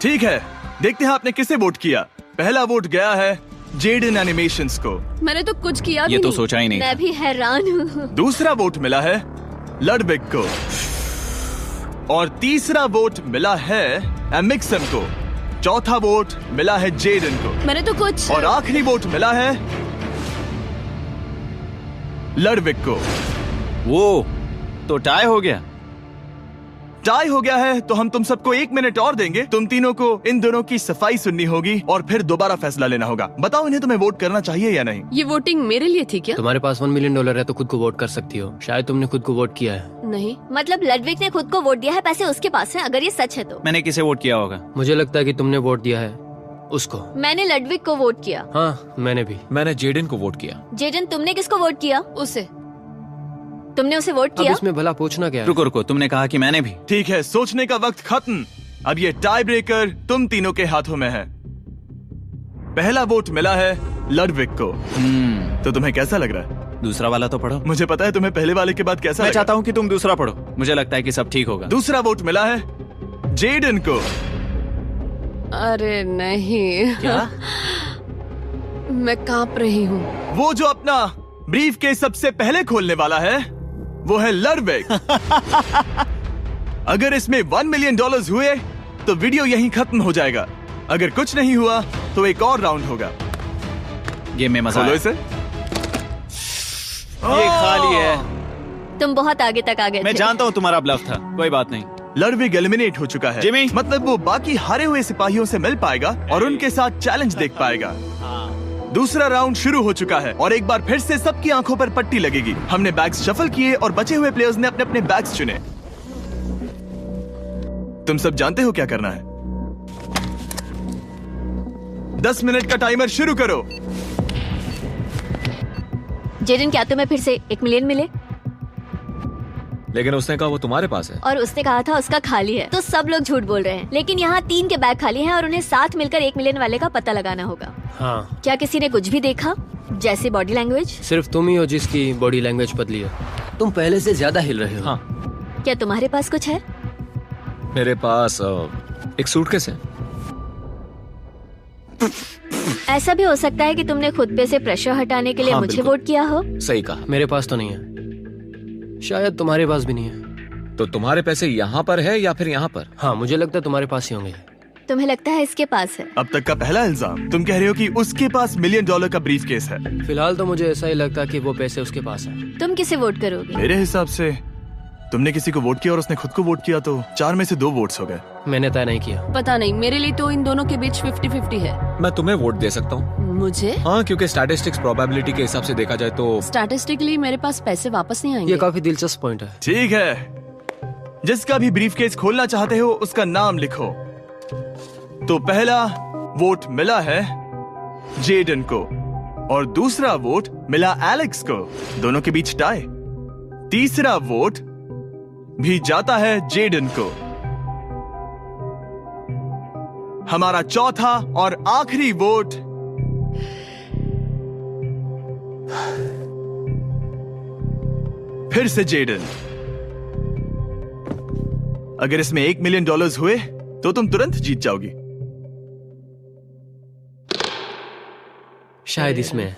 Speaker 1: ठीक है, देखते हैं आपने किसे वोट किया। पहला वोट गया है जेडन एनिमेशंस को।
Speaker 8: मैंने तो कुछ किया भी
Speaker 2: ये तो
Speaker 8: नहीं।
Speaker 2: सोचा ही नहीं।
Speaker 7: मैं भी हैरान हूँ।
Speaker 1: दूसरा वोट मिला है लडविक को और तीसरा वोट मिला है एमिक्सन को। चौथा वोट मिला है जेडन को।
Speaker 8: मैंने तो कुछ।
Speaker 1: और आखिरी वोट मिला है लडविक को।
Speaker 2: वो तो टाई हो गया।
Speaker 1: टाई हो गया है तो हम तुम सबको 1 मिनट और देंगे। तुम तीनों को इन दोनों की सफाई सुननी होगी और फिर दोबारा फैसला लेना होगा। बताओ इन्हें तुम्हें वोट करना चाहिए या नहीं।
Speaker 8: ये वोटिंग मेरे लिए थी क्या?
Speaker 9: तुम्हारे पास $1 मिलियन है तो खुद को वोट कर सकती हो। शायद तुमने खुद को वोट किया है।
Speaker 8: नहीं।
Speaker 7: मतलब लडविक ने खुद को वोट दिया है, पैसे उसके पास हैं। अगर ये सच है तो
Speaker 2: मैंने किसे वोट किया होगा?
Speaker 9: मुझे लगता है कि तुमने वोट दिया है उसको।
Speaker 7: मैंने लडविक को वोट किया।
Speaker 9: हाँ, मैंने भी।
Speaker 12: मैंने जेडन को वोट किया।
Speaker 7: जेडन, तुमने किसको वोट किया?
Speaker 8: उसे।
Speaker 7: तुमने उसे वोट
Speaker 9: अब
Speaker 7: किया?
Speaker 9: इसमें भला पूछना क्या है?
Speaker 2: रुको रुको, तुमने कहा कि मैंने भी।
Speaker 1: ठीक है, सोचने का वक्त खत्म। अब ये टाई ब्रेकर तुम तीनों के हाथों में है। पहला वोट मिला है लडविक को। तो तुम्हें कैसा लग रहा है?
Speaker 2: दूसरा वाला तो पढ़ो।
Speaker 1: मुझे पता है तुम्हें पहले वाले के बाद कैसा
Speaker 2: मैं चाहता हूँ कि तुम दूसरा पढ़ो। मुझे लगता है कि सब ठीक होगा।
Speaker 1: दूसरा वोट मिला है जेडन को।
Speaker 8: अरे नहीं।
Speaker 2: क्या?
Speaker 8: मैं कांप रही हूँ।
Speaker 1: वो जो अपना ब्रीफ के सबसे पहले खोलने वाला है, वो है लडविक। अगर इसमें $1 मिलियन हुए तो वीडियो यहीं खत्म हो जाएगा। अगर कुछ नहीं हुआ तो एक और राउंड होगा।
Speaker 2: गेम में मजा
Speaker 1: खोलो
Speaker 2: आया।
Speaker 1: इसे।
Speaker 2: ये खाली है।
Speaker 7: तुम बहुत आगे तक आ गए
Speaker 2: मैं
Speaker 7: थे।
Speaker 2: जानता हूँ तुम्हारा ब्लफ था, कोई बात नहीं।
Speaker 1: लडविक एलिमिनेट हो चुका है।
Speaker 2: जिमी।
Speaker 1: मतलब वो बाकी हारे हुए सिपाहियों से मिल पाएगा और उनके साथ चैलेंज देख पाएगा। दूसरा राउंड शुरू हो चुका है और एक बार फिर से सबकी आंखों पर पट्टी लगेगी। हमने बैग्स शफल किए और बचे हुए प्लेयर्स ने अपने अपने बैग्स चुने। तुम सब जानते हो क्या करना है। 10 मिनट का टाइमर शुरू करो।
Speaker 7: जेडन, क्या तुम्हें फिर से 1 मिलियन मिले?
Speaker 12: लेकिन उसने कहा वो तुम्हारे पास है।
Speaker 7: और उसने कहा था उसका खाली है। तो सब लोग झूठ बोल रहे हैं। लेकिन यहाँ 3 के बैग खाली हैं और उन्हें साथ मिलकर 1 मिलियन वाले का पता लगाना होगा।
Speaker 9: हाँ।
Speaker 7: क्या किसी ने कुछ भी देखा, जैसे बॉडी लैंग्वेज?
Speaker 9: सिर्फ तुम ही हो जिसकी बॉडी लैंग्वेज पतली है। तुम पहले से ज्यादा हिल रहे हो।
Speaker 12: हाँ।
Speaker 7: क्या तुम्हारे पास कुछ है?
Speaker 12: मेरे पास एक सूटकेस है।
Speaker 7: ऐसा भी हो सकता है कि तुमने खुद पे से प्रेशर हटाने के लिए
Speaker 12: हाँ,
Speaker 7: मुझे
Speaker 12: बिल्कुल।
Speaker 7: वोट किया हो।
Speaker 12: सही कहा।
Speaker 9: मेरे पास तो नहीं है। शायद तुम्हारे पास भी नहीं है।
Speaker 12: तो तुम्हारे पैसे यहाँ पर है या फिर यहाँ पर?
Speaker 9: हाँ, मुझे लगता है तुम्हारे पास ही होंगे।
Speaker 7: तुम्हें लगता है इसके पास है?
Speaker 1: अब तक का पहला इल्जाम। तुम कह रहे हो कि उसके पास $1 मिलियन का ब्रीफ केस है।
Speaker 9: फिलहाल तो मुझे ऐसा ही लगता है कि वो पैसे उसके पास हैं।
Speaker 7: तुम किसे वोट करोगे?
Speaker 1: मेरे हिसाब से तुमने किसी को वोट किया और उसने खुद को वोट किया, तो 4 में से 2 वोट्स हो गए।
Speaker 9: मैंने तय नहीं किया।
Speaker 8: पता नहीं, मेरे लिए तो इन दोनों के बीच 50-50 है।
Speaker 12: मैं तुम्हें वोट दे सकता हूँ।
Speaker 8: मुझे?
Speaker 12: हाँ, क्योंकि स्टैटिस्टिक्स प्रोबेबिलिटी के हिसाब से देखा जाए तो
Speaker 8: स्टैटिस्टिकली मेरे पास पैसे वापस नहीं आएंगे।
Speaker 9: ये काफी दिलचस्प पॉइंट है।
Speaker 1: ठीक है, जिसका भी ब्रीफ केस खोलना चाहते हो उसका नाम लिखो। तो पहला वोट मिला है जेडन को और दूसरा वोट मिला एलेक्स को। दोनों के बीच टाई। तीसरा वोट भी जाता है जेडन को। हमारा चौथा और आखिरी वोट फिर से जेडन। अगर इसमें $1 मिलियन हुए तो तुम तुरंत जीत जाओगी।
Speaker 9: शायद इसमें है।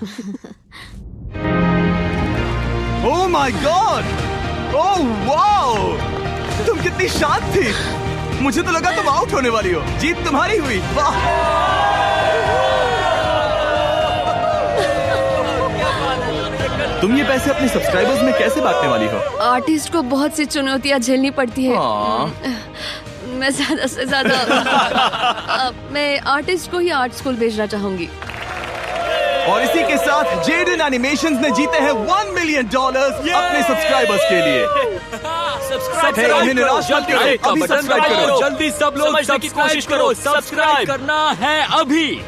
Speaker 1: Oh my God! Oh wow! तुम कितनी शांत थी। मुझे तो लगा तुम आउट होने वाली हो। जीत तुम्हारी हुई। वाह! तुम ये पैसे अपने सब्सक्राइबर्स में कैसे बांटने वाली हो?
Speaker 8: आर्टिस्ट को बहुत सी चुनौतियाँ झेलनी पड़ती है। मैं ज्यादा से ज्यादा मैं आर्टिस्ट को ही आर्ट स्कूल भेजना चाहूंगी।
Speaker 1: और इसी के साथ जेडन एनिमेशंस ने जीते हैं $1 मिलियन अपने सब्सक्राइबर्स के लिए।
Speaker 3: सब्सक्राइब
Speaker 1: करो,
Speaker 3: जल्दी सब लोग सब्सक्राइब करना है अभी।